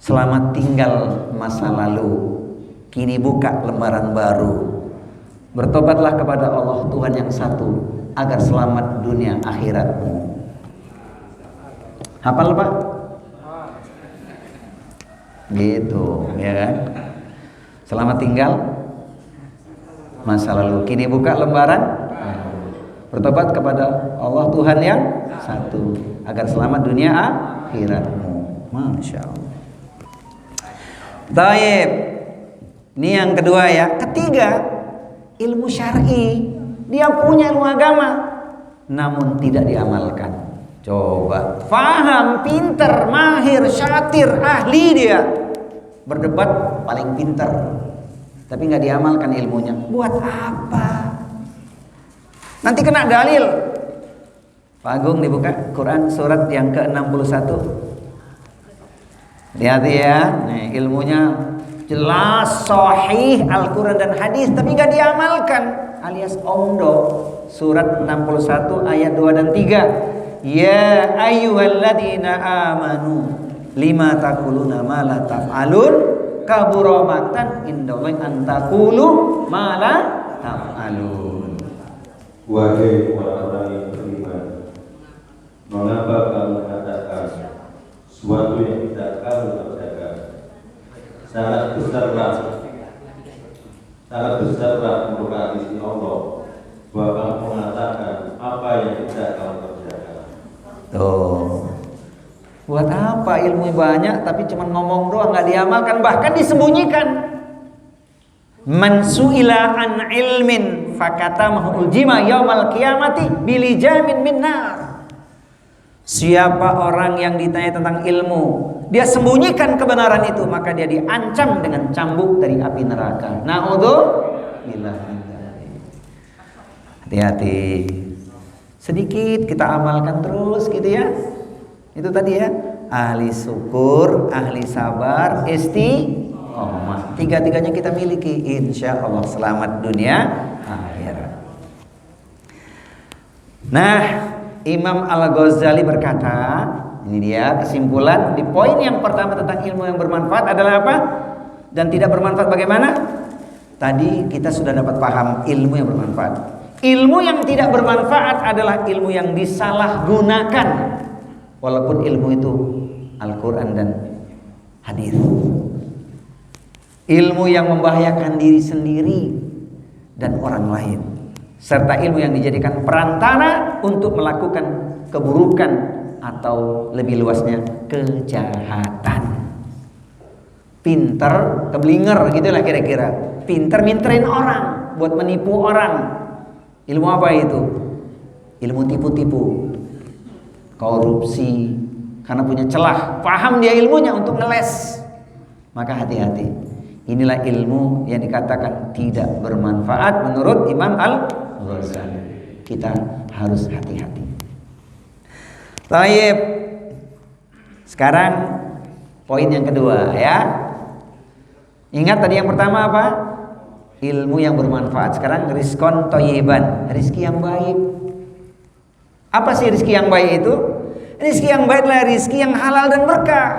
Selamat tinggal masa lalu, kini buka lembaran baru. Bertobatlah kepada Allah Tuhan yang satu, agar selamat dunia akhiratmu. Hafal Pak? Gitu, ya kan? Selamat tinggal masa lalu. Kini buka lembaran. Bertobat kepada Allah Tuhan yang satu agar selamat dunia akhiratmu. Masya Allah. Taib. Ini yang kedua ya. Ketiga, ilmu syar'i. Dia punya ilmu agama, namun tidak diamalkan. Coba, faham, pinter, mahir, syatir, ahli dia. Berdebat paling pinter, tapi nggak diamalkan ilmunya. Buat apa? Nanti kena dalil. Pak Agung dibuka Quran surat yang ke-61. Lihat ya, nih ilmunya jelas sahih Al-Quran dan hadis, tapi nggak diamalkan, alias omdo. Surat 61 ayat 2 dan 3. Ya ayyuhalladzina amanu lima taquluna ma la taf'alun kabura maqtan indallahi an taqulu ma la taf'alun. Wahai orang-orang yang beriman, mengapa kamu katakan sesuatu yang tidak kamu kerjakan? Sangat besarlah murka isi Allah bahwa kamu mengatakan apa yang tidak kamu kerjakan. Tuh, buat apa ilmu banyak tapi cuma ngomong doang, nggak diamalkan, bahkan disembunyikan. Man su'ila an ilmin fakatamahu uljima yaumal qiyamati bilijamin min nar. Siapa orang yang ditanya tentang ilmu, dia sembunyikan kebenaran itu, maka dia diancam dengan cambuk dari api neraka. Na'udzubillah. Hati-hati. Sedikit kita amalkan terus gitu ya. Itu tadi ya, ahli syukur, ahli sabar, istiqomah. Tiga-tiganya kita miliki, insya Allah selamat dunia akhirat. Nah, Imam Al-Ghazali berkata, ini dia kesimpulan di poin yang pertama tentang ilmu yang bermanfaat adalah apa? Dan tidak bermanfaat bagaimana? Tadi kita sudah dapat paham ilmu yang bermanfaat. Ilmu yang tidak bermanfaat adalah ilmu yang disalahgunakan, walaupun ilmu itu Al-Quran dan hadis. Ilmu yang membahayakan diri sendiri dan orang lain, serta ilmu yang dijadikan perantara untuk melakukan keburukan atau lebih luasnya kejahatan. Pinter, keblinger gitulah kira-kira. Pinter minterin orang buat menipu orang. Ilmu apa itu? Ilmu tipu-tipu, korupsi, karena punya celah. Paham dia ilmunya untuk ngeles. Maka hati-hati. Inilah ilmu yang dikatakan tidak bermanfaat menurut Imam Al-Ghazali. Kita harus hati-hati. Taib. Sekarang poin yang kedua ya. Ingat tadi yang pertama apa? Ilmu yang bermanfaat. Sekarang rizqon thayyiban, rizki yang baik. Apa sih rizki yang baik itu? Rizki yang baik adalah rizki yang halal dan berkah.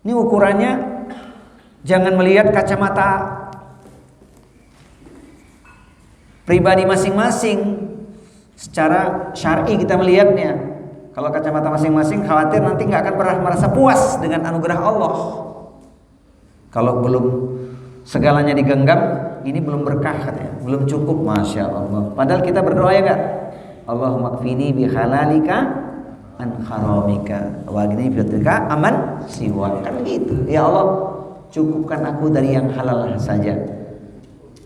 Ini ukurannya, jangan melihat kacamata pribadi masing-masing. Secara syar'i kita melihatnya. Kalau kacamata masing-masing khawatir nanti nggak akan pernah merasa puas dengan anugerah Allah. Kalau belum segalanya digenggam, ini belum berkah katanya, belum cukup, masya Allah. Padahal kita berdoa ya kan, Allahumma kfini bi halalika an haramika wa aghnini bi fadlika aman siwa, kan gitu. Ya Allah, cukupkan aku dari yang halal saja,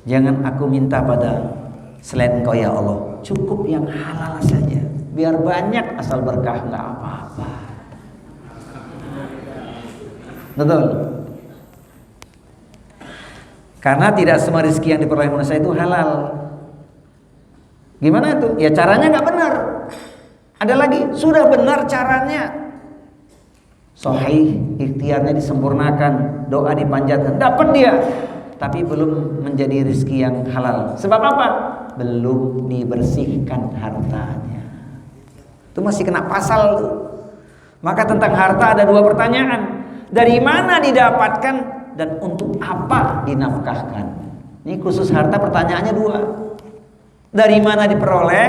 jangan aku minta pada selain Engkau ya Allah, cukup yang halal saja, biar banyak asal berkah nggak apa-apa. Betul. Karena tidak semua rezeki yang diperoleh manusia itu halal. Gimana itu? Ya caranya nggak benar. Ada lagi, sudah benar caranya, sahih, ikhtiarnya disempurnakan, doa dipanjatkan, dapat dia, tapi belum menjadi rezeki yang halal. Sebab apa? Belum dibersihkan hartanya. Itu masih kena pasal tuh. Maka tentang harta ada dua pertanyaan. Dari mana didapatkan? Dan untuk apa dinafkahkan? Ini khusus harta pertanyaannya dua. Dari mana diperoleh?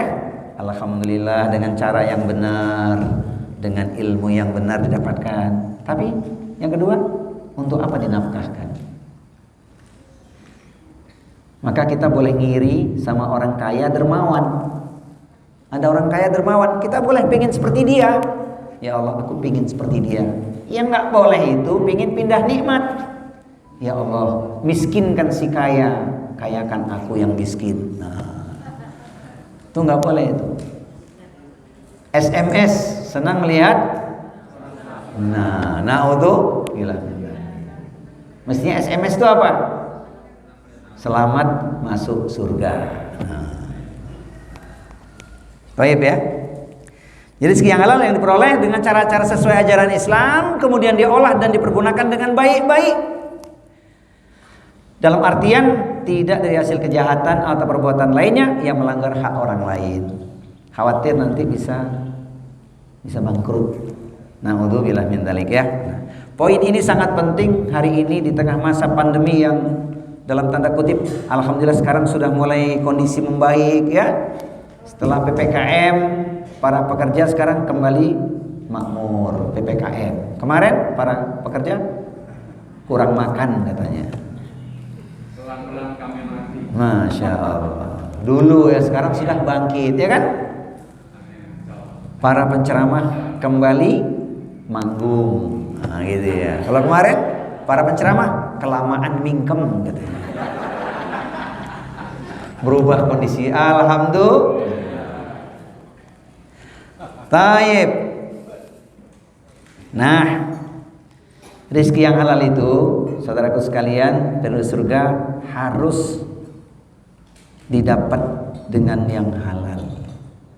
Alhamdulillah dengan cara yang benar, dengan ilmu yang benar didapatkan. Tapi yang kedua, untuk apa dinafkahkan? Maka kita boleh ngiri sama orang kaya dermawan. Ada orang kaya dermawan, kita boleh pengen seperti dia. Ya Allah, aku pengen seperti dia. Yang nggak boleh itu pengen pindah nikmat. Ya Allah, miskinkan si kaya, kayakan aku yang miskin. Nah, itu nggak boleh itu. SMS, senang melihat. Nah, naudzubillah. Mestinya SMS itu apa? Selamat masuk surga. Baik ya. Jadi rezeki yang halal yang diperoleh dengan cara-cara sesuai ajaran Islam, kemudian diolah dan dipergunakan dengan baik-baik. Dalam artian tidak dari hasil kejahatan atau perbuatan lainnya yang melanggar hak orang lain. Khawatir nanti bisa bangkrut. Naudzubillah min dzalik ya. Nah, poin ini sangat penting hari ini di tengah masa pandemi yang dalam tanda kutip alhamdulillah sekarang sudah mulai kondisi membaik ya. Setelah PPKM, para pekerja sekarang kembali makmur. PPKM kemarin para pekerja kurang makan katanya. Pelan-pelan kami mati. Masya Allah. Dulu ya, sekarang sudah bangkit ya kan. Para penceramah kembali manggung. Nah, gitu ya. Kalau kemarin para penceramah kelamaan mingkem katanya. Berubah kondisi. Alhamdulillah. Taib. Nah, rezeki yang halal itu, saudaraku sekalian, penduduk surga harus didapat dengan yang halal.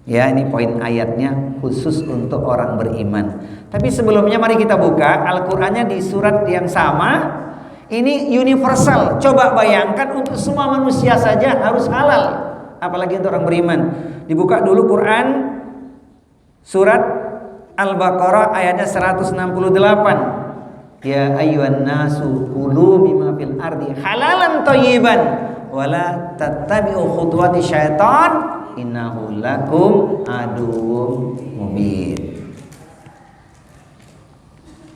Ya, ini poin ayatnya khusus untuk orang beriman. Tapi sebelumnya mari kita buka Al-Qur'annya di surat yang sama. Ini universal. Coba bayangkan untuk semua manusia saja harus halal, apalagi untuk orang beriman. Dibuka dulu Quran surat Al-Baqarah ayatnya 168. Ya ayyuhan nasu kulu mimma fil ardi halalan thayyiban wala tattabi'u khutuwati syaitan innahu lakum aduwwum mubin.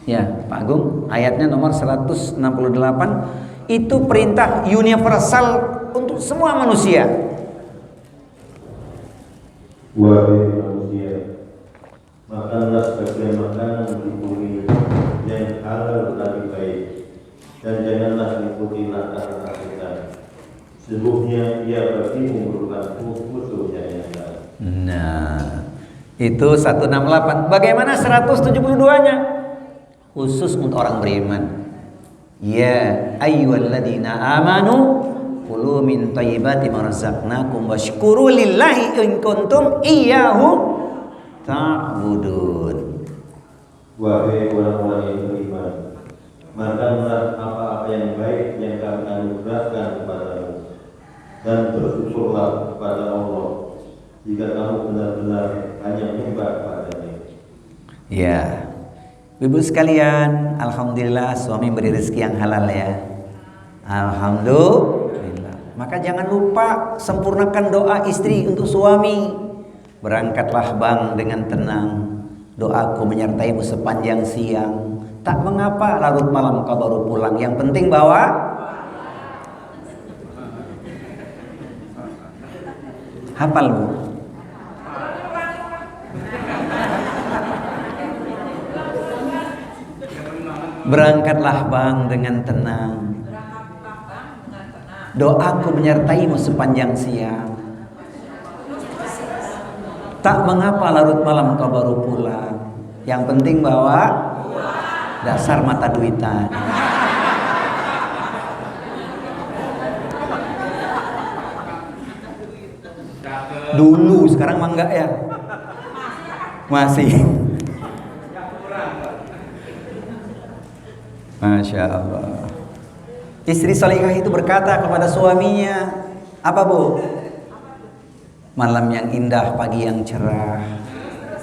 Ya, Pak Agung, ayatnya nomor 168 itu perintah universal untuk semua manusia. Wahai manusia, makanlah sebagian makanan di bumi yang halal lebih baik, dan janganlah mengikuti latar kita. Sesungguhnya ia bagimu merupakan musuh yang nyata. Nah, itu 168. Bagaimana 172-nya? Khusus untuk orang beriman. Ya ayyuhalladzina amanu kulu min thayyibati ma razaqnakum washkuru lillahi in kuntum iyyahu ta'budun. Wahai orang-orang yang beriman, makanlah apa-apa yang baik yang kami anugerahkan kepadamu, dan bersyukurlah kepada Allah jika kamu benar-benar hanya menyembah kepada-Nya. Ya, Ibu sekalian, alhamdulillah suami beri rezeki yang halal ya. Alhamdulillah. Maka jangan lupa sempurnakan doa istri untuk suami. Berangkatlah bang dengan tenang, doaku menyertaimu sepanjang siang. Tak mengapa larut malam kau baru pulang, yang penting bawa hafal Bu. Berangkatlah bang dengan tenang, doaku menyertaimu sepanjang siang. Tak mengapa larut malam kau baru pulang, yang penting bawa dasar mata duitan. Dulu, sekarang mah enggak ya? Masih. Masya Allah. Istri salihah itu berkata kepada suaminya, apa Bu? Malam yang indah, pagi yang cerah,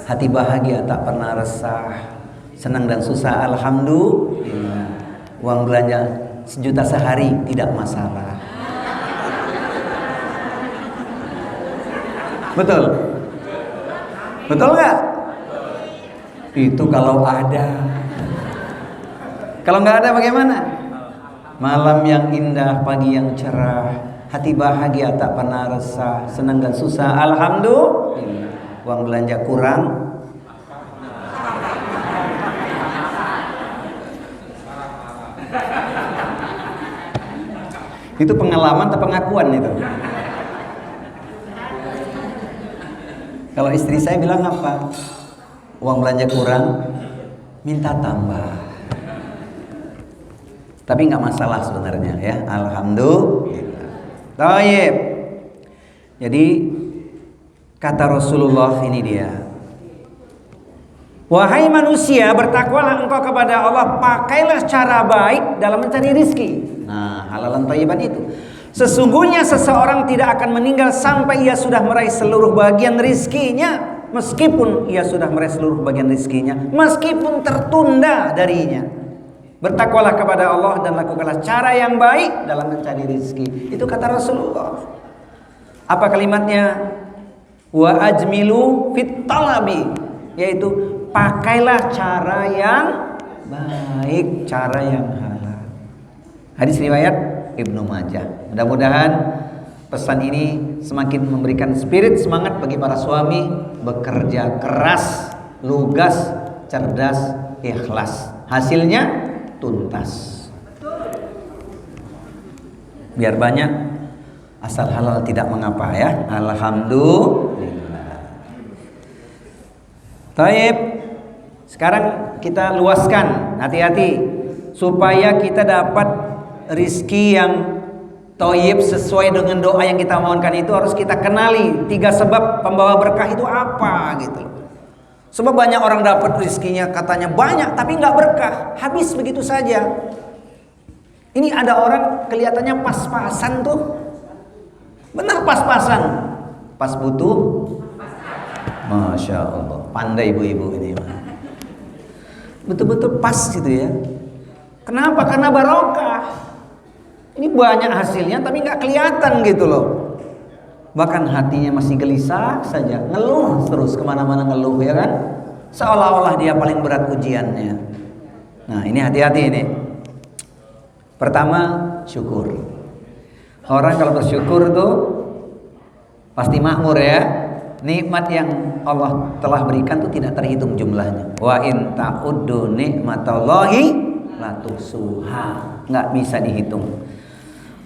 hati bahagia tak pernah resah, senang dan susah alhamdulillah, uang belanja 1 juta sehari tidak masalah. Betul? Betul nggak? Itu kalau ada. Kalau nggak ada bagaimana? Malam yang indah, pagi yang cerah, hati bahagia tak pernah resah, senang dan susah alhamdulillah. Uang belanja kurang, itu pengalaman atau pengakuan itu? Kalau istri saya bilang apa? Uang belanja kurang, minta tambah. Tapi nggak masalah sebenarnya ya, alhamdulillah. Taib. Jadi kata Rasulullah ini dia. Wahai manusia, bertakwalah engkau kepada Allah, pakailah cara baik dalam mencari rizki. Nah, halalan thayyiban itu. Sesungguhnya seseorang tidak akan meninggal sampai ia sudah meraih seluruh bagian rizkinya. Meskipun ia sudah meraih seluruh bagian rizkinya, meskipun tertunda darinya. Bertakwalah kepada Allah dan lakukanlah cara yang baik dalam mencari rizki. Itu kata Rasulullah. Apa kalimatnya? Wa ajmilu fit talabi, yaitu pakailah cara yang baik, cara yang halal. Hadis riwayat Ibnu Majah. Mudah-mudahan pesan ini semakin memberikan spirit semangat bagi para suami, bekerja keras, lugas, cerdas, ikhlas. Hasilnya tuntas. Biar banyak, asal halal tidak mengapa ya. Alhamdulillah. Taib. Sekarang kita luaskan, hati-hati supaya kita dapat rizki yang thayyib sesuai dengan doa yang kita mohonkan. Itu harus kita kenali 3 sebab pembawa berkah itu apa gitu. Sebab banyak orang dapat rizkinya katanya banyak tapi nggak berkah, habis begitu saja. Ini ada orang kelihatannya pas-pasan tuh, benar pas-pasan, pas butuh, masya Allah, pandai ibu-ibu ini, betul-betul pas gitu ya. Kenapa? Karena barokah. Ini banyak hasilnya tapi nggak kelihatan gitu loh. Bahkan hatinya masih gelisah saja, ngeluh terus, kemana-mana ngeluh ya kan, seolah-olah dia paling berat ujiannya. Nah ini hati-hati ini. Pertama, syukur. Orang kalau bersyukur tuh pasti makmur ya. Nikmat yang Allah telah berikan tuh tidak terhitung jumlahnya. Wa in ta'uddu nikmatallahi la tuhsuha, nggak bisa dihitung.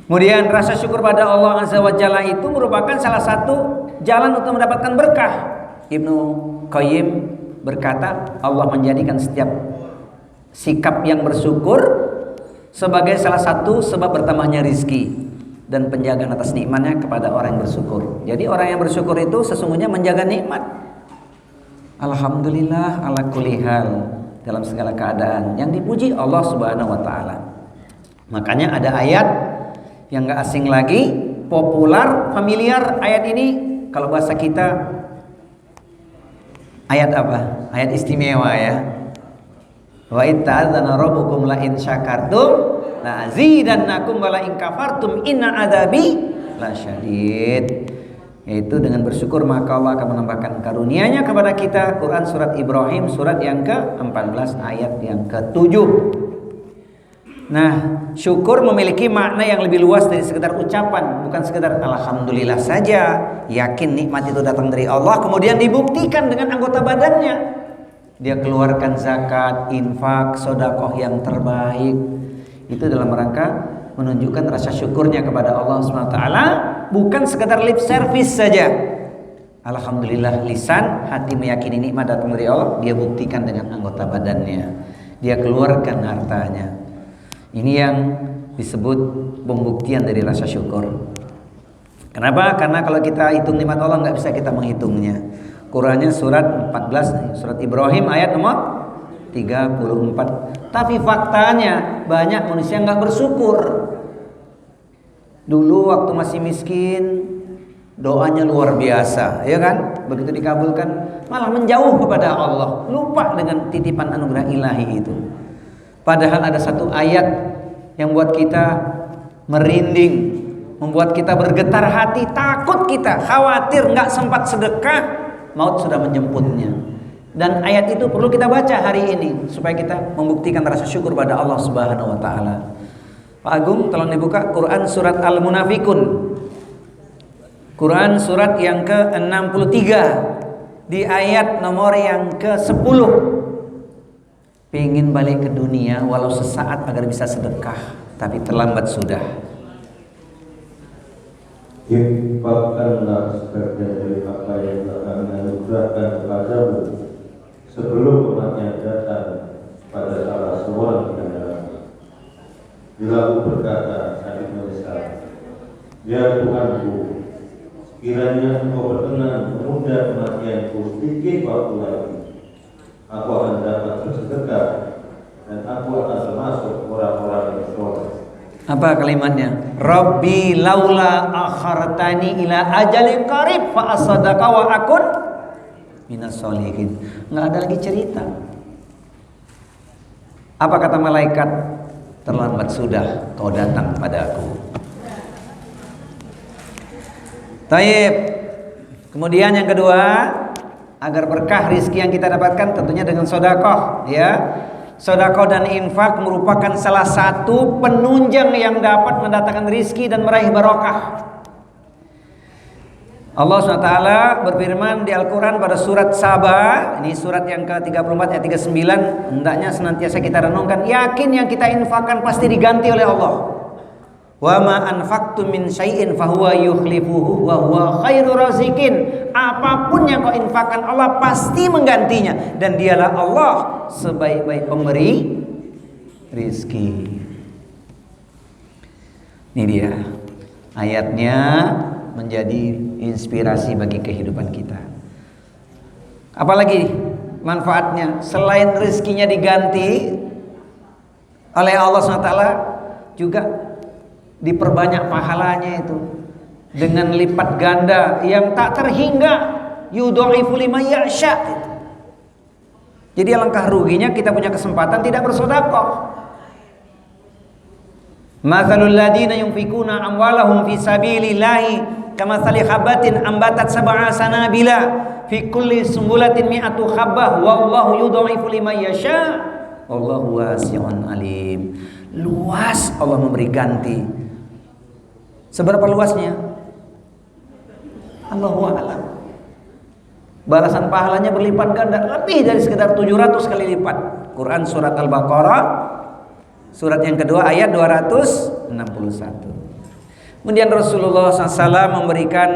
Kemudian rasa syukur pada Allah Azza wa Jalla itu merupakan salah satu jalan untuk mendapatkan berkah. Ibnu Qayyim berkata, Allah menjadikan setiap sikap yang bersyukur sebagai salah satu sebab bertambahnya rizki dan penjagaan atas nikmatnya kepada orang yang bersyukur. Jadi orang yang bersyukur itu sesungguhnya menjaga nikmat. Alhamdulillah ala kulli hal, dalam segala keadaan yang dipuji Allah Subhanahu wa taala. Makanya ada ayat yang gak asing lagi, populer, familiar ayat ini. Kalau bahasa kita ayat apa? Ayat istimewa ya. Wa itta'adzana rabbukum la in syakartum la azidannakum wa la in kafartum inna adzabi lasyadid. Yaitu dengan bersyukur maka Allah akan menambahkan karunia-Nya kepada kita. Quran surat Ibrahim surat yang ke-14 ayat yang ke-7. Nah, syukur memiliki makna yang lebih luas dari sekedar ucapan, bukan sekedar alhamdulillah saja. Yakin nikmat itu datang dari Allah, kemudian dibuktikan dengan anggota badannya. Dia keluarkan zakat, infak, sedekah yang terbaik. Itu dalam rangka menunjukkan rasa syukurnya kepada Allah SWT, bukan sekedar lip service saja. Alhamdulillah lisan, hati meyakini nikmat datang dari Allah, dia buktikan dengan anggota badannya. Dia keluarkan hartanya. Ini yang disebut pembuktian dari rasa syukur. Kenapa? Karena kalau kita hitung nikmat Allah nggak bisa kita menghitungnya. Qurannya surat 14, surat Ibrahim ayat nomor 34. Tapi faktanya banyak manusia nggak bersyukur. Dulu waktu masih miskin, doanya luar biasa, ya kan? Begitu dikabulkan, malah menjauh kepada Allah, lupa dengan titipan anugerah ilahi itu. Padahal ada satu ayat yang buat kita merinding, membuat kita bergetar hati, takut kita, khawatir nggak sempat sedekah, maut sudah menjemputnya. Dan ayat itu perlu kita baca hari ini supaya kita membuktikan rasa syukur pada Allah Subhanahu wa taala. Pak Agung, tolong dibuka Quran surat Al-Munafikun. Quran surat yang ke-63 di ayat nomor yang ke-10. Pengen balik ke dunia walau sesaat agar bisa sedekah, tapi terlambat sudah. Infakkanlah sebagian dari apa yang telah kami anugerahkan kepadamu sebelum kematian datang pada salah seorang di antara. Bila aku berkata sambil menyesal, ya Tuhanku, kiranya Engkau berkenan menunda kematianku sedikit waktu lagi, aku akan dapat bersedekah dan aku akan termasuk orang-orang yang soleh. Apa kalimatnya? Rabbi laula akhartani ila ajalin qarib fa asaddaqa wa akun minas sholihin. Enggak ada lagi cerita. Apa kata malaikat? Terlambat sudah kau datang padaku. Taib. Kemudian yang kedua, agar berkah rizki yang kita dapatkan tentunya dengan sedekah, ya. Sedekah dan infak merupakan salah satu penunjang yang dapat mendatangkan rizki dan meraih barokah. Allah SWT berfirman di Al-Quran pada surat Saba, ini surat yang ke-34 ayat 39, hendaknya senantiasa kita renungkan, yakin yang kita infakkan pasti diganti oleh Allah. Wa ma anfaqtum min syai'in fahuwa yukhlifuhu wa huwa khairur razikin. Apapun yang kau infakkan Allah pasti menggantinya, dan dialah Allah sebaik-baik pemberi rizki. Ini dia ayatnya, menjadi inspirasi bagi kehidupan kita. Apalagi manfaatnya selain rizkinya diganti oleh Allah SWT, juga diperbanyak pahalanya itu dengan lipat ganda yang tak terhingga, yudha'ifu liman yasha. Jadi alangkah ruginya kita punya kesempatan tidak bersedekah. Mathalul ladina yunfikuna amwalahum fi sabilillahi kamathali habatin ambatat sab'a sanabila fi kulli sumbulatin mi'atu habbah wallahu yudha'ifu liman yasha wallahu wasi'un alim. Luas Allah memberi ganti. Seberapa luasnya? Allahu a'lam. Balasan pahalanya berlipat ganda, lebih dari sekedar 700 kali lipat. Quran surat Al-Baqarah surat yang kedua ayat 261. Kemudian Rasulullah SAW memberikan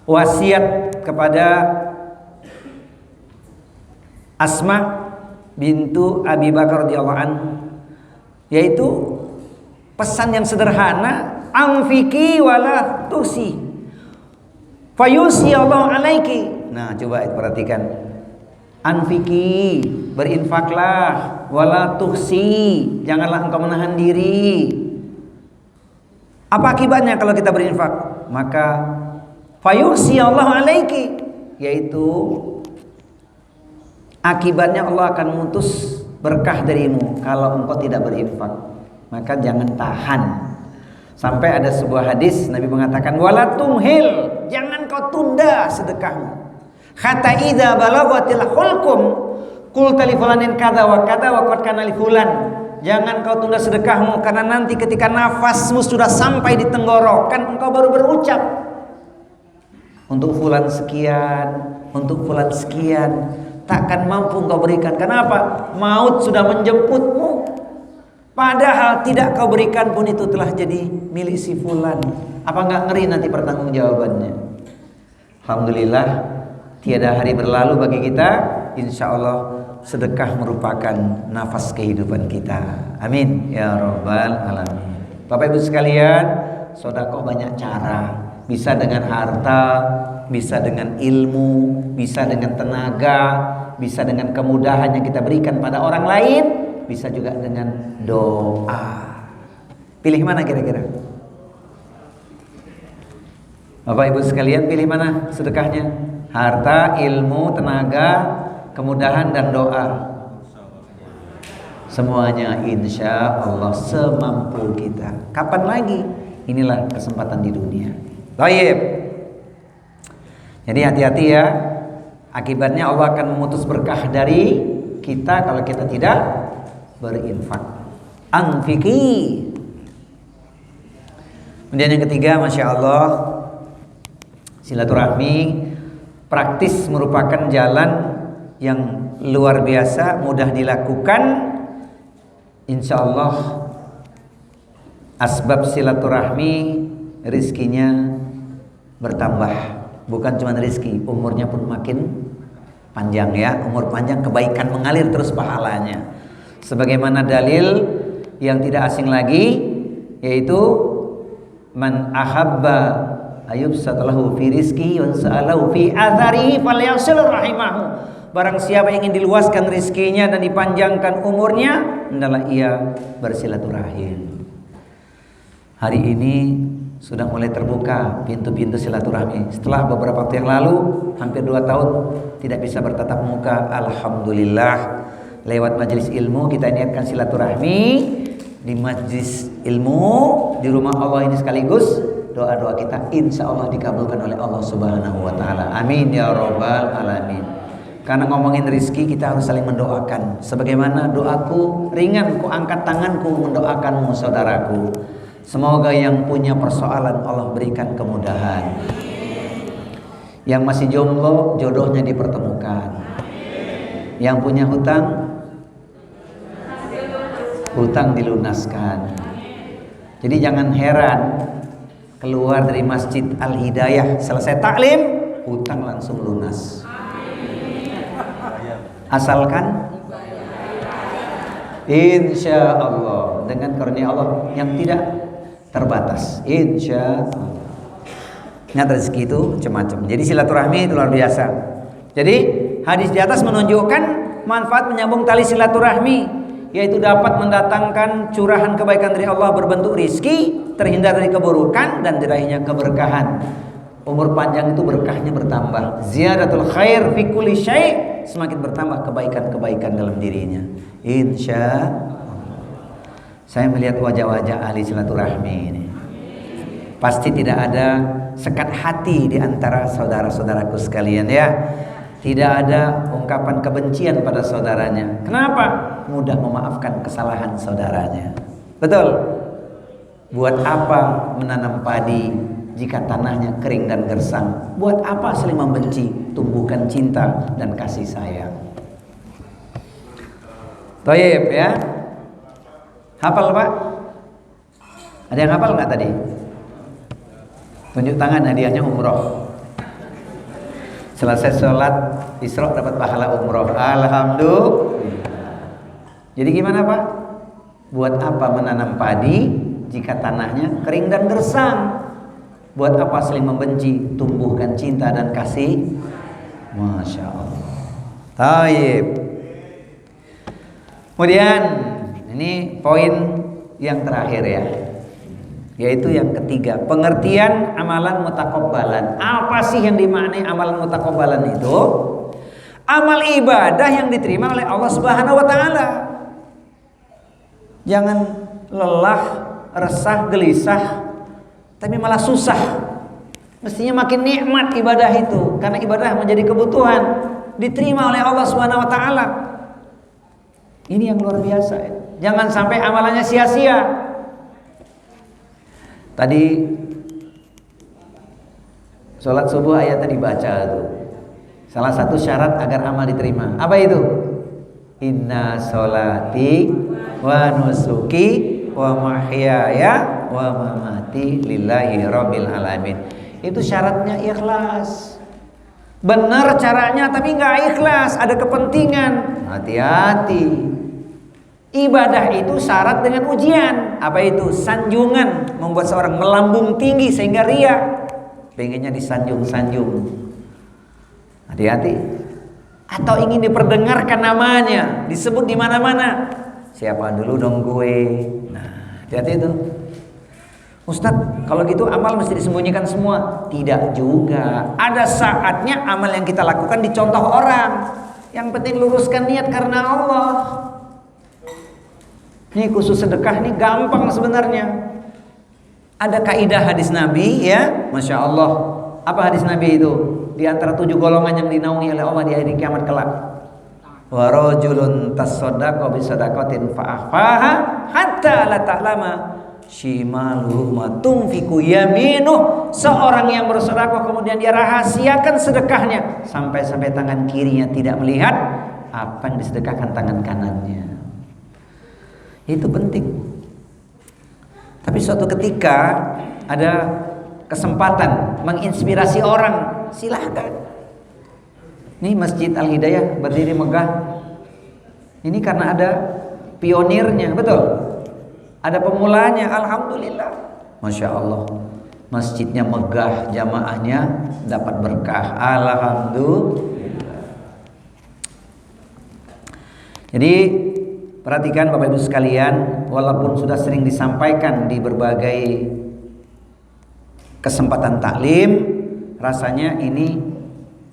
wasiat kepada Asma bintu Abi Bakar radhiyallahu anhu, yaitu pesan yang sederhana, anfiki wala tusi fayusi Allah alaiki. Nah, coba perhatikan, anfiki, berinfaklah, wala tusi, janganlah engkau menahan diri. Apa akibatnya kalau kita berinfak? Maka fayusi Allah alaiki, yaitu akibatnya Allah akan memutus berkah darimu kalau engkau tidak berinfak. Maka jangan tahan. Sampai ada sebuah hadis Nabi mengatakan, wala tumhil, jangan kau tunda sedekahmu. Hatta idza balaghatil hulqum qulta li fulanin kadza wa kadza wa qad kana li fulan. Jangan kau tunda sedekahmu, karena nanti ketika nafasmu sudah sampai di tenggorokan engkau baru berucap, untuk fulan sekian, untuk fulan sekian, takkan mampu engkau berikan. Kenapa? Maut sudah menjemputmu. Padahal tidak kau berikan pun itu telah jadi milik si fulan. Apa enggak ngeri nanti pertanggungjawabannya? Alhamdulillah, tiada hari berlalu bagi kita, insya Allah sedekah merupakan nafas kehidupan kita. Amin ya rabbal alamin. Bapak Ibu sekalian, sedekah banyak cara. Bisa dengan harta, bisa dengan ilmu, bisa dengan tenaga, bisa dengan kemudahan yang kita berikan pada orang lain, bisa juga dengan doa. Pilih mana kira-kira? Bapak Ibu sekalian, pilih mana sedekahnya? Harta, ilmu, tenaga, kemudahan, dan doa. Semuanya insya Allah semampu kita. Kapan lagi? Inilah kesempatan di dunia. Baik. Jadi hati-hati ya. Akibatnya Allah akan memutus berkah dari kita kalau kita tidak berinfak. Anfiki. Kemudian yang ketiga, Masya Allah, silaturahmi praktis merupakan jalan yang luar biasa, mudah dilakukan. Insya Allah asbab silaturahmi rizkinya bertambah. Bukan cuma rizki, umurnya pun makin panjang ya. Umur panjang, kebaikan mengalir terus pahalanya. Sebagaimana dalil yang tidak asing lagi, yaitu man ahabba ayub satalahu fi rizki wa sa'alahu fi atharihi falyasil rahimahu. Barang siapa yang ingin diluaskan rizkinya dan dipanjangkan umurnya, hendaklah ia bersilaturahim. Hari ini sudah mulai terbuka pintu-pintu silaturahmi. Setelah beberapa waktu yang lalu, hampir 2 tahun tidak bisa bertatap muka, alhamdulillah lewat majelis ilmu kita niatkan silaturahmi di majelis ilmu di rumah Allah ini, sekaligus doa-doa kita insya Allah dikabulkan oleh Allah Subhanahu wa taala. Amin ya rabbal alamin. Karena ngomongin rizki kita harus saling mendoakan. Sebagaimana doaku ringan, ku angkat tanganku mendoakanmu saudaraku. Semoga yang punya persoalan Allah berikan kemudahan. Yang masih jomblo jodohnya dipertemukan. Yang punya hutang dilunaskan. Jadi jangan heran keluar dari Masjid Al-Hidayah selesai taklim, hutang langsung lunas. Asalkan insya Allah dengan karunia Allah yang tidak terbatas, insya Allah. Ingat rezeki itu macam-macam. Jadi silaturahmi itu luar biasa. Jadi hadis di atas menunjukkan manfaat menyambung tali silaturahmi, yaitu dapat mendatangkan curahan kebaikan dari Allah berbentuk rizki, terhindar dari keburukan dan diraihnya keberkahan. Umur panjang itu berkahnya bertambah. Ziyadatul khair fi kulli syai', semakin bertambah kebaikan-kebaikan dalam dirinya. Insya Allah. Saya melihat wajah-wajah ahli silaturahmi ini. Pasti tidak ada sekat hati di antara saudara-saudaraku sekalian ya. Tidak ada ungkapan kebencian pada saudaranya. Kenapa? Mudah memaafkan kesalahan saudaranya. Betul. Buat apa menanam padi jika tanahnya kering dan gersang? Buat apa saling membenci? Tumbuhkan cinta dan kasih sayang. Thayyib ya. Hafal Pak? Ada yang hafal nggak tadi? Tunjuk tangan, hadiahnya umroh. Selesai sholat Isra dapat pahala umroh. Alhamdulillah. Jadi gimana Pak? Buat apa menanam padi jika tanahnya kering dan gersang? Buat apa saling membenci? Tumbuhkan cinta dan kasih. Masya Allah. Taib. Kemudian ini poin yang terakhir ya, yaitu yang ketiga, pengertian amalan mutakabbalan. Apa sih yang dimaknai amalan mutakabbalan itu? Amal ibadah yang diterima oleh Allah Subhanahu wa taala. Jangan lelah, resah, gelisah, tapi malah susah. Mestinya makin nikmat ibadah itu, karena ibadah menjadi kebutuhan, diterima oleh Allah Subhanahu wa taala. Ini yang luar biasa ya. Jangan sampai amalannya sia-sia. Tadi sholat subuh ayatnya dibaca tuh. Salah satu syarat agar amal diterima. Apa itu? Inna sholati wa nusuki wa mahyaya wa mamati lillahi rabbil alamin. Itu syaratnya ikhlas. Benar caranya tapi nggak ikhlas, ada kepentingan. Hati-hati. Ibadah itu syarat dengan ujian. Apa itu? Sanjungan, membuat seorang melambung tinggi sehingga riya, pengennya disanjung-sanjung. Hati-hati. Atau ingin diperdengarkan namanya, disebut di mana-mana. Siapa dulu dong gue? Nah, hati-hati itu. Ustadz, kalau gitu amal mesti disembunyikan semua? Tidak juga. Ada saatnya amal yang kita lakukan dicontoh orang. Yang penting luruskan niat karena Allah. Ini khusus sedekah ini gampang sebenarnya. Ada kaidah hadis Nabi ya, Masya Allah. Apa hadis Nabi itu? di antara 7 golongan yang dinaungi oleh Allah di hari kiamat kelak. Wa rajulun tasaddaqa bi sadaqatin fa akhfaha hatta la ta'lama shimaluhu ma tunfiqu yaminuh. Seorang yang bersedekah kemudian dia rahasiakan sedekahnya sampai tangan kirinya tidak melihat apa yang disedekahkan tangan kanannya. Itu penting. Tapi suatu ketika ada kesempatan menginspirasi orang, silahkan. Ini Masjid Al-Hidayah berdiri megah. Ini karena ada pionirnya, betul. Ada pemulanya, alhamdulillah. Masya Allah, masjidnya megah, jamaahnya dapat berkah, alhamdulillah. Jadi perhatikan Bapak Ibu sekalian, walaupun sudah sering disampaikan di berbagai kesempatan taklim, rasanya ini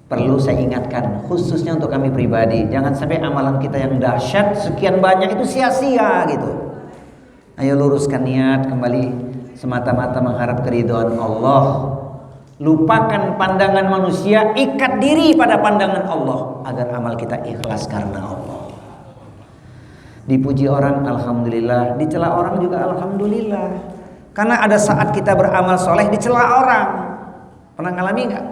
perlu saya ingatkan, khususnya untuk kami pribadi. Jangan sampai amalan kita yang dahsyat sekian banyak itu sia-sia gitu. Ayo luruskan niat kembali semata-mata mengharap keridhaan Allah. Lupakan pandangan manusia, ikat diri pada pandangan Allah agar amal kita ikhlas karena Allah. Dipuji orang alhamdulillah, dicela orang juga alhamdulillah. Karena ada saat kita beramal soleh dicela orang. Pernah ngalami nggak?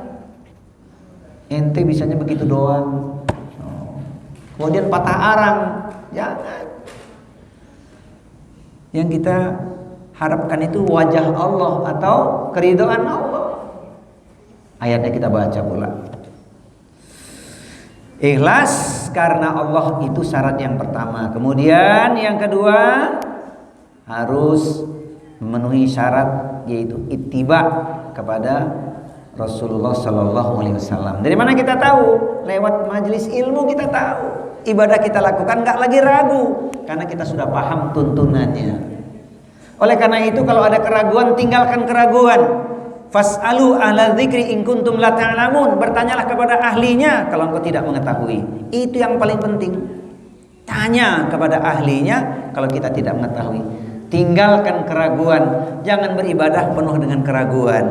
Ente bisanya begitu doang. Kemudian patah arang. Jangan. Yang kita harapkan itu wajah Allah atau keridhaan Allah. Ayatnya kita baca pula. Ikhlas karena Allah itu syarat yang pertama. Kemudian yang kedua harus memenuhi syarat, yaitu ittiba kepada Rasulullah Sallallahu Alaihi Wasallam. Dari mana kita tahu? Lewat majelis ilmu kita tahu. Ibadah kita lakukan nggak lagi ragu, karena kita sudah paham tuntunannya. Oleh karena itu, kalau ada keraguan, tinggalkan keraguan. Fas'alu ala dzikri in kuntum la ta'lamun. Bertanyalah kepada ahlinya kalau engkau tidak mengetahui. Itu yang paling penting. Tanya kepada ahlinya kalau kita tidak mengetahui. Tinggalkan keraguan. Jangan beribadah penuh dengan keraguan.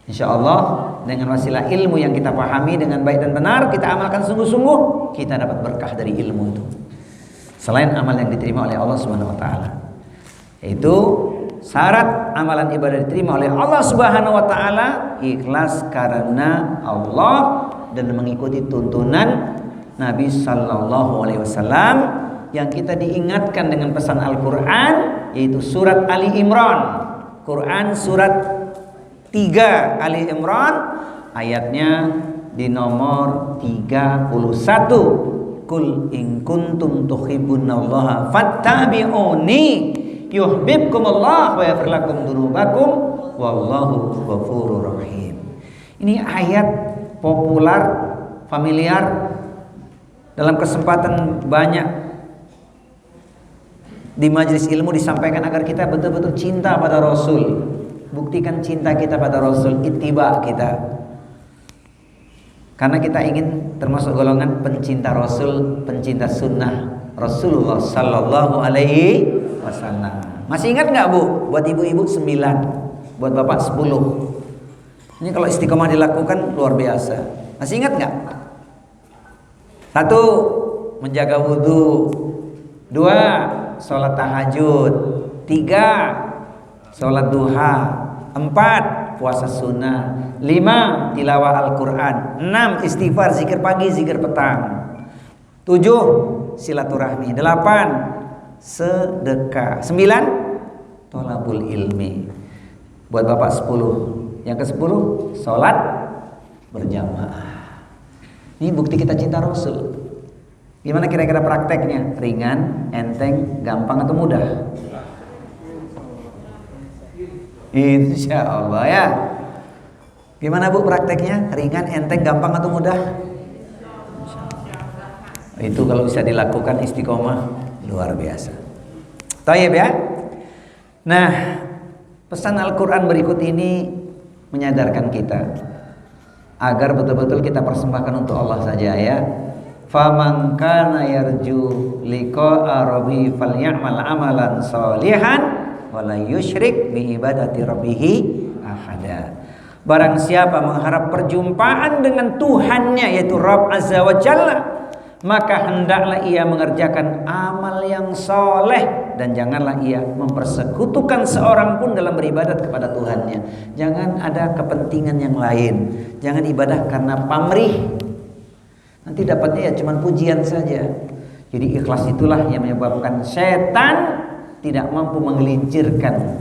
Insya Allah dengan wasilah ilmu yang kita pahami dengan baik dan benar, kita amalkan sungguh-sungguh, kita dapat berkah dari ilmu itu. Selain amal yang diterima oleh Allah Subhanahu Wa Taala, yaitu syarat amalan ibadah diterima oleh Allah Subhanahu Wa Taala ikhlas karena Allah dan mengikuti tuntunan Nabi Sallallahu Alaihi Wasallam yang kita diingatkan dengan pesan Al-Quran, yaitu surat Ali Imran. Quran surat 3 Ali Imran ayatnya di nomor 31. Kul in kuntum tuhibbunallaha fattabi'uni yuhibbukumullah wa yaghfir lakum dzunubakum wallahu ghafurur rahim. Ini ayat populer, familiar, dalam kesempatan banyak di majelis ilmu disampaikan agar kita betul-betul cinta pada Rasul. Buktikan cinta kita pada Rasul, ittiba kita. Karena kita ingin termasuk golongan pencinta Rasul, pencinta sunnah Rasulullah Sallallahu Alaihi Wasallam. Masih ingat nggak Bu? Buat ibu-ibu 9, buat bapak 10. Ini kalau istiqomah dilakukan luar biasa. Masih ingat nggak? 1, menjaga wudhu. 2, sholat tahajud. 3, sholat duha. 4, puasa sunnah. 5, tilawah Al-Quran. 6, istighfar, zikir pagi, zikir petang. 7, silaturahmi. 8, sedekah. 9, tholabul ilmi. Buat bapak 10. Yang ke-10, sholat berjamaah. Ini bukti kita cinta Rasul. Gimana kira-kira prakteknya? Ringan, enteng, gampang atau mudah? Insya Allah ya. Gimana Bu prakteknya? Ringan, enteng, gampang atau mudah? Itu kalau bisa dilakukan istiqomah luar biasa. Tayyib ya. Nah, pesan Al-Quran berikut ini menyadarkan kita agar betul-betul kita persembahkan untuk Allah saja ya. Faman kana yarju liqa'a rabbi falyamal amalan sholihan wala yusyrik bi ibadati rabbih ahada. Barang siapa mengharap perjumpaan dengan Tuhannya, yaitu Rabb Azza wa Jalla, maka hendaklah ia mengerjakan amal yang soleh, dan janganlah ia mempersekutukan seorang pun dalam beribadat kepada Tuhannya. Jangan ada kepentingan yang lain. Jangan ibadah karena pamrih, nanti dapatnya ya cuma pujian saja. Jadi ikhlas itulah yang menyebabkan setan tidak mampu menggelincirkan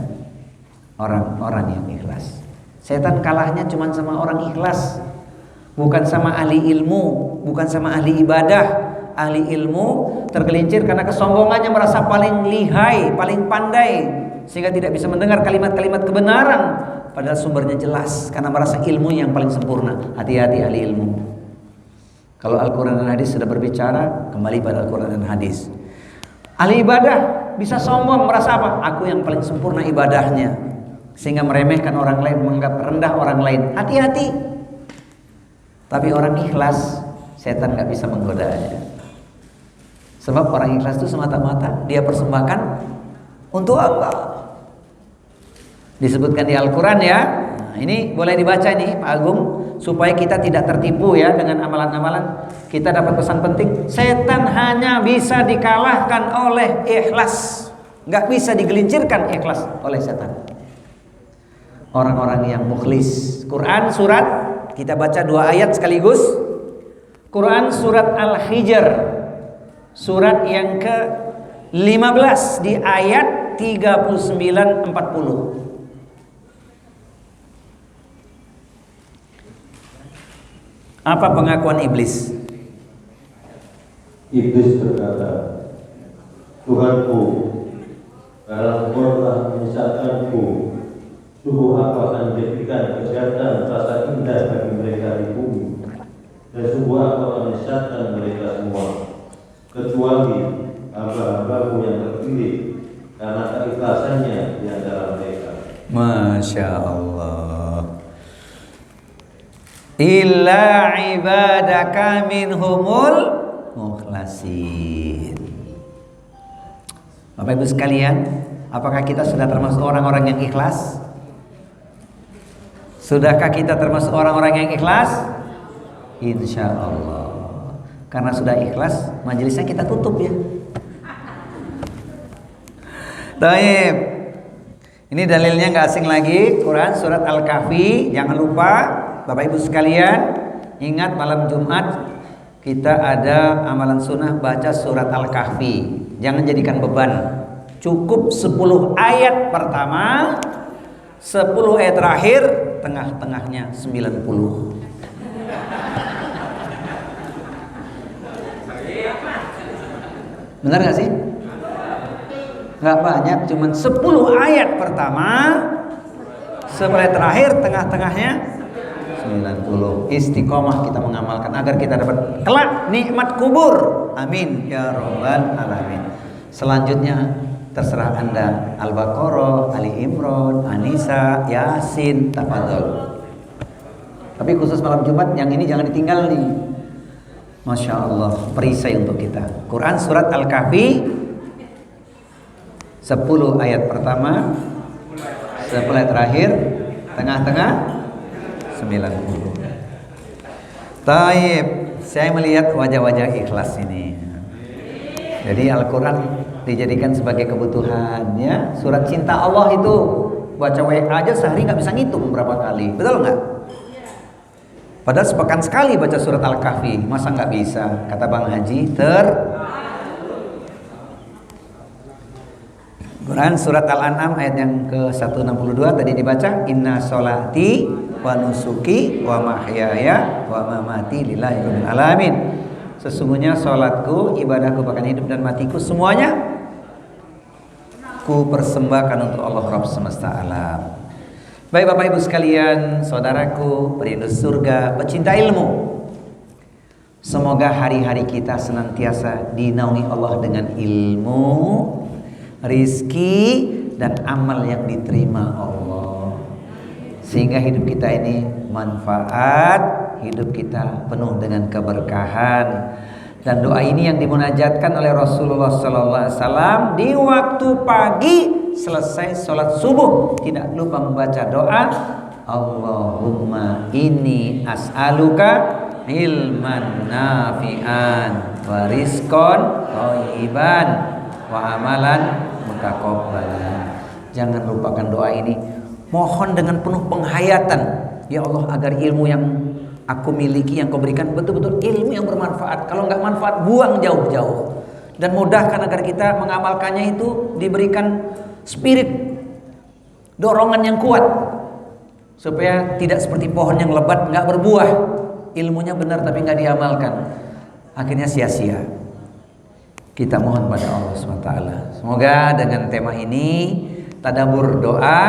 orang-orang yang ikhlas. Setan kalahnya cuma sama orang ikhlas, bukan sama ahli ilmu, bukan sama ahli ibadah. Ahli ilmu tergelincir karena kesombongannya, merasa paling lihai, paling pandai, sehingga tidak bisa mendengar kalimat-kalimat kebenaran, padahal sumbernya jelas, karena merasa ilmu yang paling sempurna. Hati-hati ahli ilmu. Kalau Al-Quran dan Hadis sudah berbicara, kembali pada Al-Quran dan Hadis. Ahli ibadah bisa sombong, merasa apa? Aku yang paling sempurna ibadahnya, sehingga meremehkan orang lain, menganggap rendah orang lain. Hati-hati. Tapi orang ikhlas, setan gak bisa menggodanya. Sebab orang ikhlas itu semata-mata dia persembahkan untuk Allah. Disebutkan di Al-Quran ya. Nah, ini boleh dibaca ini Pak Agung, supaya kita tidak tertipu ya dengan amalan-amalan. Kita dapat pesan penting. Setan hanya bisa dikalahkan oleh ikhlas, gak bisa digelincirkan ikhlas oleh setan. Orang-orang yang mukhlis. Quran surat, kita baca 2 ayat sekaligus. Quran surat Al-Hijr, surat yang ke-15 di ayat 39-40. Apa pengakuan iblis? Iblis berkata, Tuhanku, kalau Engkau telah menyesatkanku, sungguh aku akan menjadikan kejahatan terasa indah bagi mereka di bumi, dan sungguh aku akan menyesatkan mereka semua, kecuali hamba-hambamu yang terpilih karena keikhlasannya di antara mereka. Masya Allah. Illa ibadaka minhumul mukhlasin. Bapak Ibu sekalian, apakah kita sudah termasuk orang-orang yang ikhlas? Sudahkah kita termasuk orang-orang yang ikhlas? Insya Allah. Karena sudah ikhlas, majelisnya kita tutup ya. Taib. Ini dalilnya nggak asing lagi, Quran surat Al-Kahfi. Jangan lupa Bapak Ibu sekalian, ingat malam Jumat kita ada amalan sunnah baca surat Al-Kahfi. Jangan jadikan beban. Cukup 10 ayat pertama, 10 ayat terakhir, tengah-tengahnya 90. Benar gak sih? Gak banyak, cuman 10 ayat pertama, 10 ayat terakhir, tengah-tengahnya 90. Istiqomah kita mengamalkan agar kita dapat kelak nikmat kubur. Amin ya rabbal alamin. Selanjutnya terserah Anda, Al-Baqarah, Ali Imran, An-Nisa, Yasin, tafadhol. Tapi khusus malam Jumat yang ini jangan ditinggal nih. Masya Allah, perisai untuk kita. Quran surat Al-Kahfi 10 ayat pertama, 10 ayat terakhir, tengah-tengah 90. Taib, saya melihat wajah-wajah ikhlas ini. Jadi Al-Quran dijadikan sebagai kebutuhan ya. Surat cinta Allah itu baca WA aja sehari nggak bisa ngitung berapa kali, betul nggak? Padahal sepekan sekali baca surat Al-Kahfi, masa nggak bisa? Kata Bang Haji, Quran surat Al-An'am ayat yang ke-162 tadi dibaca, Inna sholati wa nusuki wa mahyaya wa mamati lillahi rabbil alamin. Sesungguhnya sholatku, ibadahku, bahkan hidup dan matiku semuanya ku persembahkan untuk Allah Rabb semesta alam. Baik Bapak Ibu sekalian, saudaraku, perindu surga, pecinta ilmu, semoga hari-hari kita senantiasa dinaungi Allah dengan ilmu, rizki, dan amal yang diterima Allah, sehingga hidup kita ini manfaat, hidup kita penuh dengan keberkahan. Dan doa ini yang dimunajatkan oleh Rasulullah SAW di waktu pagi selesai sholat subuh, tidak lupa membaca doa, Allahumma inni as'aluka ilman nafi'an wa rizqan thayyiban wa amalan mutakabbalan. Jangan lupakan doa ini. Mohon dengan penuh penghayatan, ya Allah, agar ilmu yang aku miliki, yang kau berikan, betul-betul ilmu yang bermanfaat. Kalau nggak manfaat, buang jauh-jauh. Dan mudahkan agar kita mengamalkannya itu diberikan spirit, dorongan yang kuat, supaya tidak seperti pohon yang lebat nggak berbuah. Ilmunya benar tapi nggak diamalkan, akhirnya sia-sia. Kita mohon pada Allah SWT. Semoga dengan tema ini, tadabbur doa,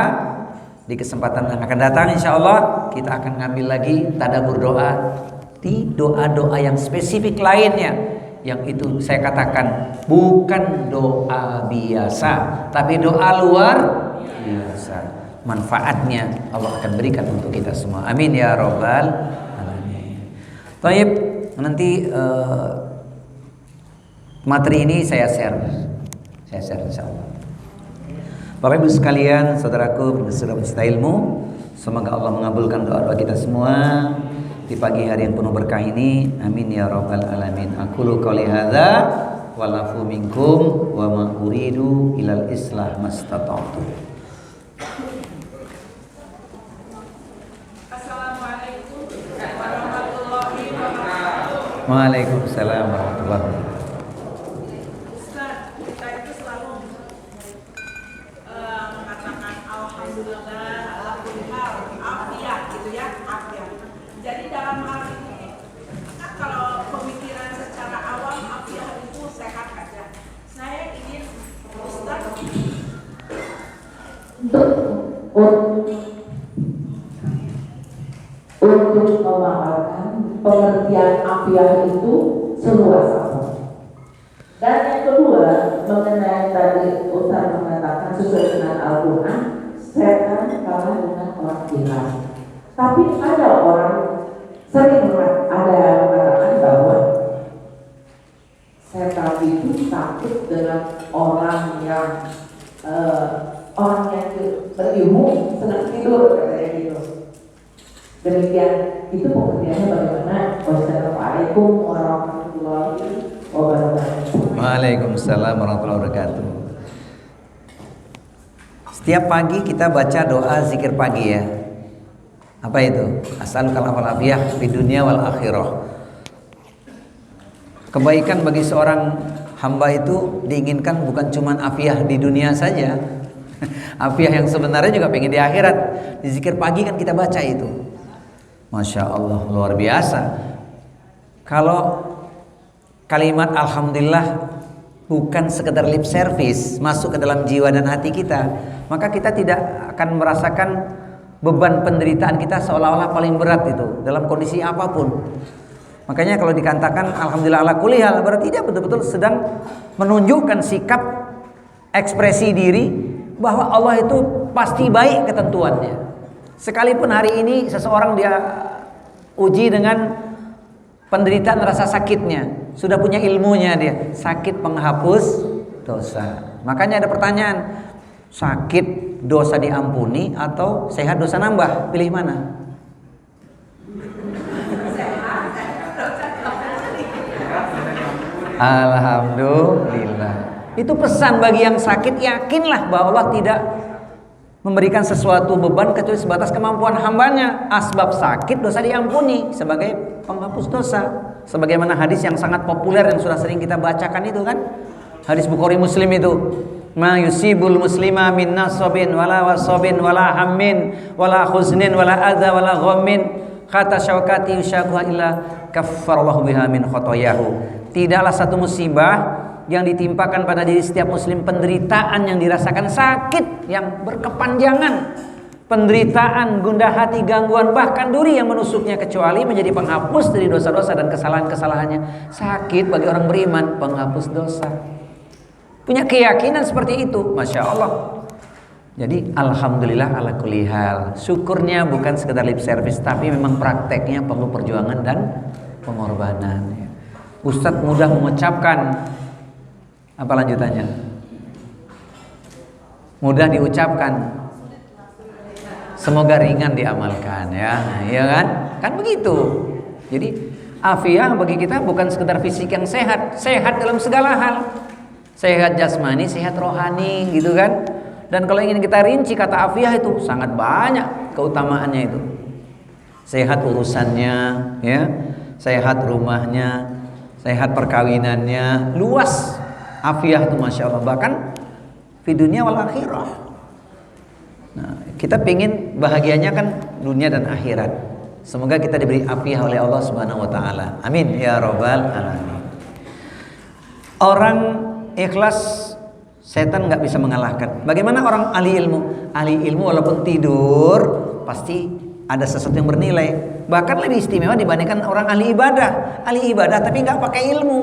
di kesempatan yang akan datang insya Allah kita akan ngambil lagi tadabbur doa di doa-doa yang spesifik lainnya, yang itu saya katakan bukan doa biasa, tapi doa luar biasa. Manfaatnya Allah akan berikan untuk kita semua. Amin ya rabbal alamin. Baik, nanti materi ini saya share insya Allah. Bapak Ibu sekalian, saudaraku, saudara pencinta ilmu, semoga Allah mengabulkan doa-doa kita semua di pagi hari yang penuh berkah ini. Amin ya rabbal alamin. Aqulu qouli hadza wa lafu minkum wa ma uridu ilal islah mastata'tu. Assalamualaikum warahmatullahi wabarakatuh. Waalaikumsalam warahmatullahi wabarakatuh. Ustaz, kita itu selalu mengatakan alhamdulillah, alhamdulillah, afiat gitu ya, afiat. Jadi dalam hal ini kan kalau pemikiran secara awam afiat itu sehat aja. Saya ingin Ustaz untuk memaparkan pengertian afiah itu seluas apa. Dan yang kedua, mengenai tadi Ustaz mengatakan sesuai dengan Al-Quran, setan kalah dengan orang gila. Tapi ada orang sering ada yang mengatakan bahwa setan itu takut dengan orang yang berilmu sedang tidur, katanya gitu. Demikian, itu pengertiannya bagaimana? Wassalamualaikum warahmatullahi wabarakatuh. Waalaikumsalam warahmatullahi wabarakatuh. Setiap pagi kita baca doa zikir pagi ya. Apa itu? As'alukal afiyah fid dunya wal akhirah. Kebaikan bagi seorang hamba itu diinginkan bukan cuma afiah di dunia saja. Afiah yang sebenarnya juga pengen di akhirat. Di zikir pagi kan kita baca itu. Masya Allah, luar biasa. Kalau kalimat alhamdulillah bukan sekedar lip service, masuk ke dalam jiwa dan hati kita, maka kita tidak akan merasakan beban penderitaan kita seolah-olah paling berat itu dalam kondisi apapun. Makanya kalau dikatakan alhamdulillah ala kulli hal, berarti dia betul-betul sedang menunjukkan sikap ekspresi diri bahwa Allah itu pasti baik ketentuannya. Sekalipun hari ini seseorang dia uji dengan penderitaan rasa sakitnya, sudah punya ilmunya dia, sakit penghapus dosa. Makanya ada pertanyaan, sakit dosa diampuni atau sehat dosa nambah? Pilih mana? Alhamdulillah. Itu pesan bagi yang sakit, yakinlah bahwa Allah tidak memberikan sesuatu beban kecuali sebatas kemampuan hambanya. Asbab sakit dosa diampuni sebagai penghapus dosa. Sebagaimana hadis yang sangat populer yang sudah sering kita bacakan itu kan, hadis Bukhari Muslim itu, ma yusibul muslima min nasabin wala wasabin wala hammin wala khuznin wala adza wala ghammin kata syaukati yushakuha illa kaffarallahu biha min khotoyahu. Tidaklah satu musibah yang ditimpakan pada diri setiap muslim, penderitaan yang dirasakan, sakit yang berkepanjangan, penderitaan, gundah hati, gangguan, bahkan duri yang menusuknya, kecuali menjadi penghapus dari dosa-dosa dan kesalahan-kesalahannya. Sakit bagi orang beriman, penghapus dosa. Punya keyakinan seperti itu, Masya Allah. Jadi alhamdulillah ala kulli hal. Syukurnya bukan sekedar lip service, tapi memang prakteknya perlu perjuangan dan pengorbanan. Ustadz mudah mengucapkan, apa lanjutannya? Mudah diucapkan, Semoga ringan diamalkan ya, iya kan? Kan begitu. Jadi afiah bagi kita bukan sekedar fisik yang sehat, sehat dalam segala hal. Sehat jasmani, sehat rohani gitu kan. Dan kalau ingin kita rinci kata afiah itu sangat banyak keutamaannya itu. Sehat urusannya ya, sehat rumahnya, sehat perkawinannya, luas afiah itu Masya Allah, bahkan di dunia wal akhirah. Nah, kita pingin bahagianya kan dunia dan akhirat. Semoga kita diberi afiah oleh Allah Subhanahu wa taala. Amin ya rabbal alamin. Orang ikhlas setan nggak bisa mengalahkan. Bagaimana orang ahli ilmu? Ahli ilmu walaupun tidur pasti ada sesuatu yang bernilai. Bahkan lebih istimewa dibandingkan orang ahli ibadah. Ahli ibadah tapi nggak pakai ilmu.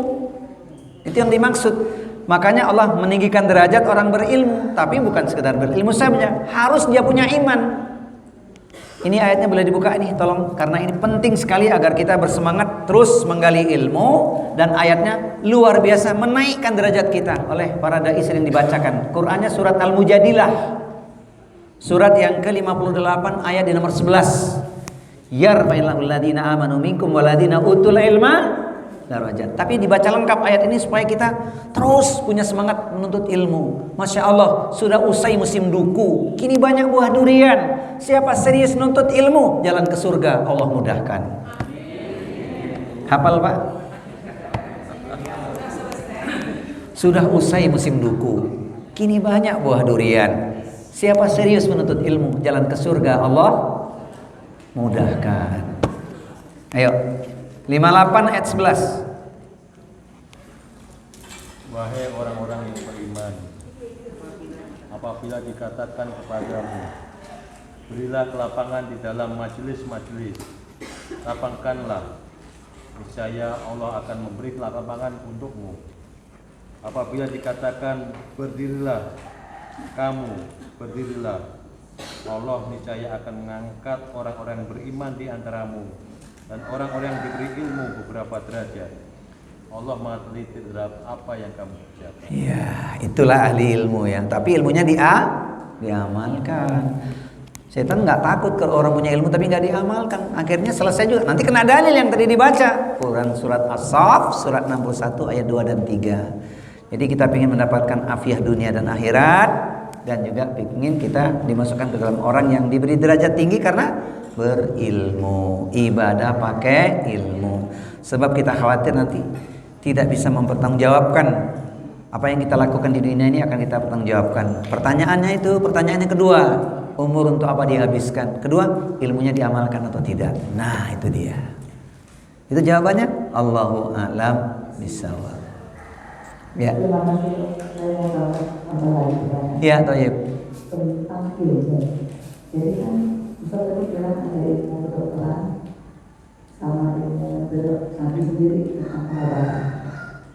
Itu yang dimaksud. Makanya Allah meninggikan derajat orang berilmu, tapi bukan sekedar berilmu saja, harus dia punya iman. Ini ayatnya boleh dibuka nih, tolong, karena ini penting sekali agar kita bersemangat terus menggali ilmu. Dan ayatnya luar biasa menaikkan derajat kita oleh para dai sering dibacakan. Qurannya surat Al-Mujadilah, surat yang ke-58 ayat di nomor 11. Yarfa'illahu alladhina amanu minkum waladhina utul ilma darajat. Tapi dibaca lengkap ayat ini supaya kita terus punya semangat menuntut ilmu. Masya Allah, sudah usai musim duku, kini banyak buah durian. Siapa serius menuntut ilmu, jalan ke surga Allah mudahkan. Hafal Pak? Sudah usai musim duku, kini banyak buah durian. Siapa serius menuntut ilmu, jalan ke surga Allah mudahkan. Ayo, 58 ayat 11. Wahai orang-orang yang beriman, apabila dikatakan kepadamu, berilah kelapangan di dalam majelis-majelis, lapangkanlah, niscaya Allah akan memberi kelapangan untukmu. Apabila dikatakan berdirilah, kamu berdirilah, Allah niscaya akan mengangkat orang-orang yang beriman di antaramu dan orang-orang yang diberi ilmu beberapa derajat. Allah Maha teliti terhadap apa yang kamu kerjakan. Ya, itulah ahli ilmu ya. Tapi ilmunya diamalkan. Setan nggak takut kalau orang punya ilmu tapi nggak diamalkan. Akhirnya selesai juga. Nanti kena dalil yang tadi dibaca. Quran surat As-Saff surat 61 ayat 2 dan 3. Jadi kita ingin mendapatkan afiah dunia dan akhirat, dan juga ingin kita dimasukkan ke dalam orang yang diberi derajat tinggi karena berilmu. Ibadah pakai ilmu. Sebab kita khawatir nanti tidak bisa mempertanggungjawabkan apa yang kita lakukan di dunia ini akan kita pertanggungjawabkan. Pertanyaannya itu, pertanyaan yang kedua, umur untuk apa dihabiskan? Kedua, ilmunya diamalkan atau tidak? Nah, itu dia. Itu jawabannya. Allahu a'lam bishawab. Ya. Terima kasih. Saya mau tambah. Ya, Thayyib. Tentang ilmu. Jadi kan Ustaz tadi bilang ada ilmu kedokteran sama ilmu sapi sendiri tentang pengobatan.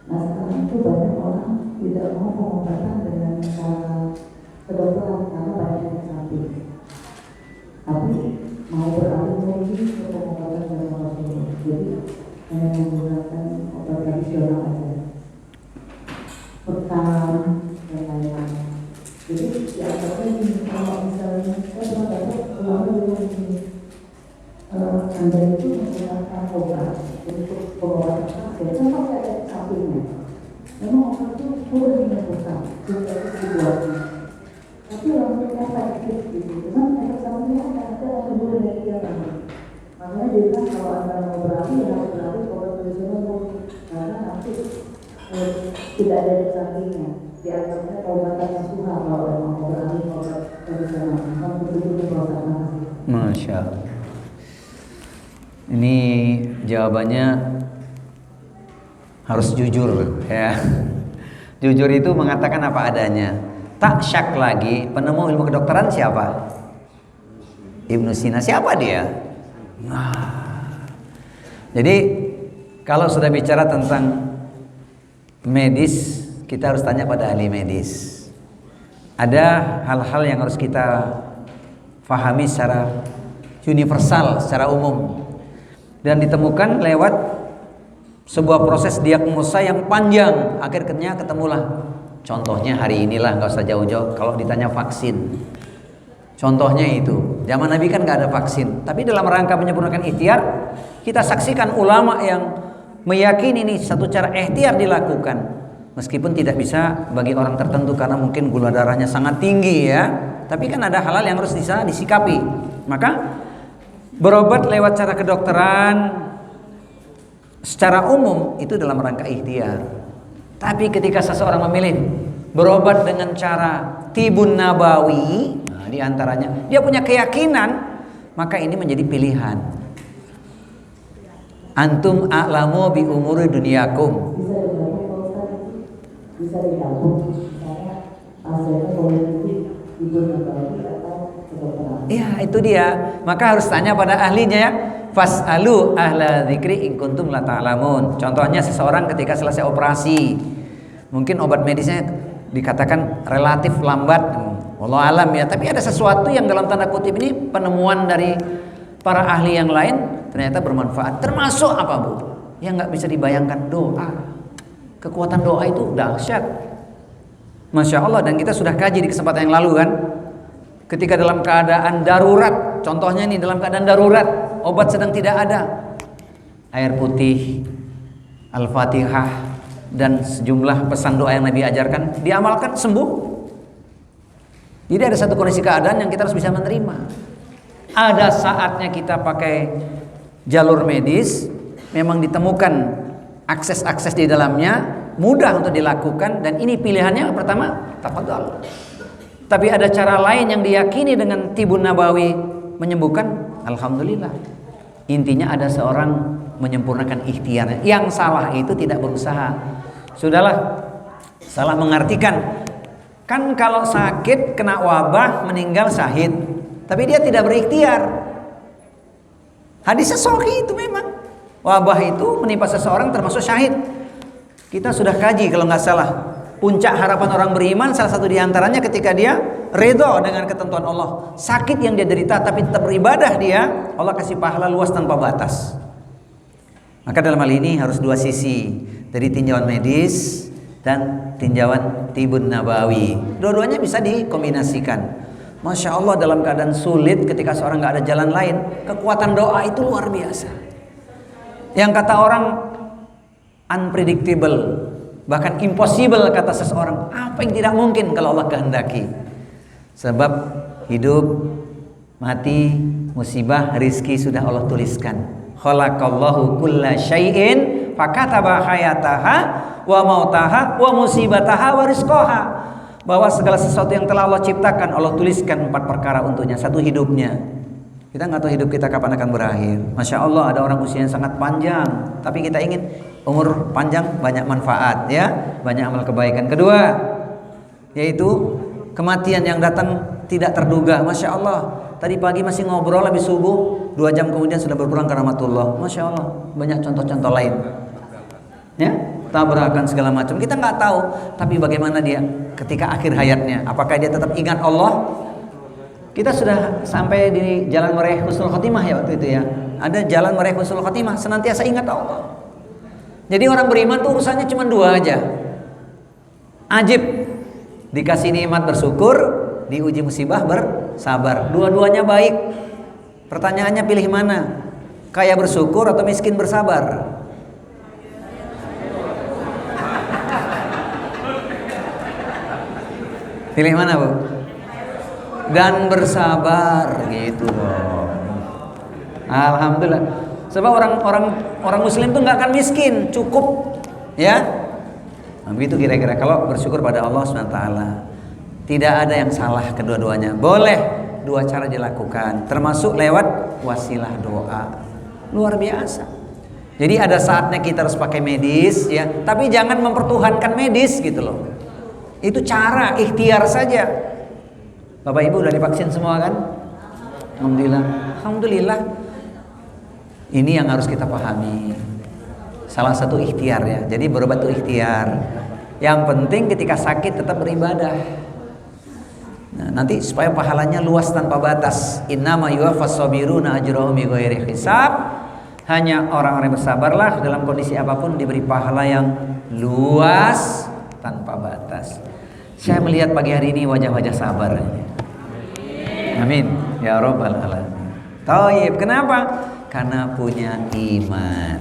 Nah sekarang itu banyak orang tidak mau pengobatan dengan cara kedokteran karena banyak yang sakit. Tapi mau beralih lagi ke pengobatan dari Rasulullah. Jadi hanya menggunakan obat tradisional aja, bekam dan lain-lain. Jadi ya ini kalau misalnya saya pernah dapat ulama yang begini, Anda itu menggunakan obat untuk pengobatan sakit, sama kayak sapinya. Memang obat itu boleh dilakukan, juga itu dibuatnya. Tapi orang itu efektif gitu. Cuman efek sampingnya ada yang boleh dari dia lagi. Makanya dia bilang kalau Anda mau beralih, ya harus beralih ke obat tradisional dulu, karena nanti tidak ada efek sampingnya. Di antaranya pengobatan nasuha kalau memang mau beralih ke obat tradisional. Memang betul-betul proses nasi. Masya Allah. Ini jawabannya harus jujur ya. Jujur itu mengatakan apa adanya. Tak syak lagi. Penemu ilmu kedokteran siapa? Ibnu Sina. Siapa dia? Nah. Jadi kalau sudah bicara tentang medis, kita harus tanya pada ahli medis. Ada hal-hal yang harus kita fahami secara universal, secara umum, dan ditemukan lewat sebuah proses diagnosa yang panjang. Akhirnya ketemulah. Contohnya hari inilah, nggak usah jauh-jauh. Kalau ditanya vaksin, Contohnya itu, zaman Nabi kan nggak ada vaksin, tapi dalam rangka menyempurnakan ikhtiar, kita saksikan ulama yang meyakini ini satu cara ikhtiar dilakukan, meskipun tidak bisa bagi orang tertentu karena mungkin gula darahnya sangat tinggi ya. Tapi kan ada hal-hal yang harus bisa disikapi. Maka berobat lewat cara kedokteran secara umum itu dalam rangka ikhtiar. Tapi ketika seseorang memilih berobat dengan cara tibun nabawi, nah, di antaranya dia punya keyakinan, maka ini menjadi pilihan. Antum a'lamu bi umuri dunyakum. Bisa digabung, misalnya hasilnya boleh tidur nabawi atau kedokteran. Iya, itu dia. Maka harus tanya pada ahlinya ya. Fas'alu ahla dzikri in kuntum la ta'lamun. Contohnya seseorang ketika selesai operasi, mungkin obat medisnya dikatakan relatif lambat, wallahu alam ya, tapi ada sesuatu yang dalam tanda kutip ini penemuan dari para ahli yang lain ternyata bermanfaat. Termasuk apa, Bu? Yang nggak bisa dibayangkan, doa. Kekuatan doa itu dahsyat, Masya Allah. Dan kita sudah kaji di kesempatan yang lalu kan, ketika dalam keadaan darurat, contohnya ini dalam keadaan darurat, obat sedang tidak ada, air putih, Al-Fatihah, dan sejumlah pesan doa yang Nabi ajarkan diamalkan, sembuh. Jadi ada satu kondisi keadaan yang kita harus bisa menerima. Ada saatnya kita pakai jalur medis, memang ditemukan akses-akses di dalamnya mudah untuk dilakukan, dan ini pilihannya pertama tafadhol. Tapi ada cara lain yang diyakini dengan tibun nabawi menyembuhkan, alhamdulillah. Intinya ada seorang menyempurnakan ikhtiarnya. Yang salah itu tidak berusaha. Sudahlah, salah mengartikan. Kan kalau sakit kena wabah meninggal syahid, tapi dia tidak berikhtiar. Hadisnya sahih itu memang. Wabah itu menimpa seseorang termasuk syahid. Kita sudah kaji kalau nggak salah. Puncak harapan orang beriman salah satu diantaranya ketika dia ridho dengan ketentuan Allah. Sakit yang dia derita tapi tetap beribadah dia, Allah kasih pahala luas tanpa batas. Maka dalam hal ini harus dua sisi, dari tinjauan medis dan tinjauan tibun nabawi. Dua-duanya bisa dikombinasikan. Masya Allah, dalam keadaan sulit ketika seorang nggak ada jalan lain, kekuatan doa itu luar biasa. Yang kata orang unpredictable, bahkan impossible kata seseorang, apa yang tidak mungkin kalau Allah kehendaki. Sebab hidup, mati, musibah, rizki sudah Allah tuliskan. Khalaqallahu kulla syai'in fakataba hayataha wa mautaha wa musibataha wa rizqaha. Bahwa segala sesuatu yang telah Allah ciptakan, Allah tuliskan 4 perkara untuknya. Satu, hidupnya. Kita nggak tahu hidup kita kapan akan berakhir. Masya Allah, ada orang usianya sangat panjang, tapi kita ingin umur panjang, banyak manfaat ya, banyak amal kebaikan. Kedua, yaitu kematian yang datang tidak terduga. Masya Allah, tadi pagi masih ngobrol habis subuh, 2 jam kemudian sudah berpulang ke rahmatullah. Masya Allah, banyak contoh-contoh lain ya, tabrakan segala macam. Kita nggak tahu, tapi bagaimana dia ketika akhir hayatnya, apakah dia tetap ingat Allah? Kita sudah sampai di jalan meraih husnul khotimah ya waktu itu ya. Ada jalan meraih husnul khotimah, senantiasa ingat Allah. Jadi orang beriman tuh urusannya cuma 2 aja. Ajib, dikasih nikmat bersyukur, diuji musibah bersabar. Dua-duanya baik. Pertanyaannya pilih mana? Kaya bersyukur atau miskin bersabar? Pilih mana, Bu? Dan bersabar gitu loh. Alhamdulillah. Sebab orang muslim tuh nggak akan miskin, cukup ya. Nah, begitu kira-kira kalau bersyukur pada Allah SWT. Tidak ada yang salah kedua-duanya. Boleh 2 cara dilakukan, termasuk lewat wasilah doa. Luar biasa. Jadi ada saatnya kita harus pakai medis ya, tapi jangan mempertuhankan medis gitu loh. Itu cara ikhtiar saja. Bapak Ibu udah divaksin semua kan? Alhamdulillah. Alhamdulillah. Ini yang harus kita pahami. Salah satu ikhtiar ya. Jadi berobat itu ikhtiar. Yang penting ketika sakit tetap beribadah. Nah, nanti supaya pahalanya luas tanpa batas. Innama yuwaffas sabiruna ajrahum bighairi hisab. Hanya orang-orang yang bersabarlah dalam kondisi apapun diberi pahala yang luas tanpa batas. Saya melihat pagi hari ini wajah-wajah sabar. Amin ya rabbal alamin. Thayyib. Kenapa? Karena punya iman.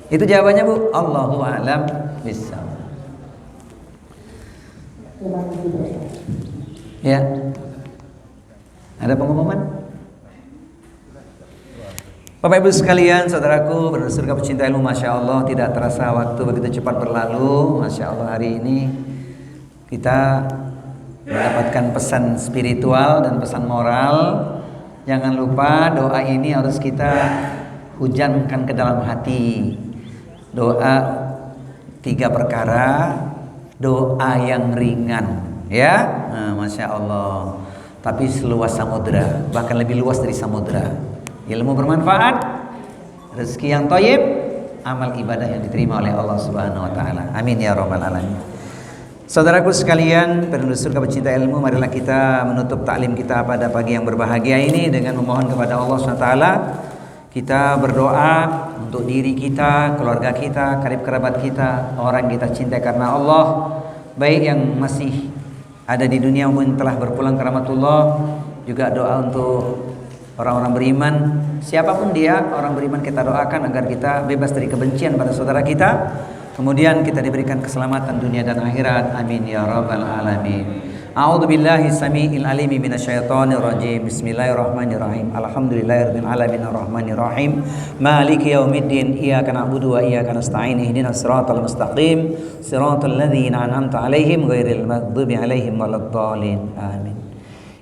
Itu jawabannya, Bu. Allahu a'lam bishawab. Ya. Ada pengumuman? Bapak Ibu sekalian, saudaraku, penduduk surga pecinta ilmu, Masya Allah, tidak terasa waktu begitu cepat berlalu. Masya Allah, hari ini kita mendapatkan pesan spiritual dan pesan moral. Jangan lupa doa ini harus kita hujankan ke dalam hati. Doa 3 perkara, doa yang ringan, ya, Masya Allah. Tapi seluas samudra, bahkan lebih luas dari samudra. Ilmu bermanfaat, rezeki yang thayyib, amal ibadah yang diterima oleh Allah Subhanahu wa taala. Amin ya rabbal alamin. Saudaraku sekalian, penduduk surga pecinta ilmu, marilah kita menutup taklim kita pada pagi yang berbahagia ini dengan memohon kepada Allah Subhanahu wa taala. Kita berdoa untuk diri kita, keluarga kita, karib kerabat kita, orang kita cintai karena Allah, baik yang masih ada di dunia maupun telah berpulang ke rahmatullah. Juga doa untuk orang-orang beriman, siapapun dia, orang beriman kita doakan agar kita bebas dari kebencian pada saudara kita. Kemudian kita diberikan keselamatan dunia dan akhirat. Amin ya rabbal alamin. A'udzu billahi samiil alim minasyaitonir rajim. Bismillahirrahmanirrahim. Alhamdulillahirabbil alamin arrahmanir rahim. Maliki yaumiddin. Iyyaka na'budu wa iyyaka nasta'in. Ihdinas siratal mustaqim. Siratal ladzina an'amta 'alaihim ghairil maghdubi 'alaihim waladdallin. Amin.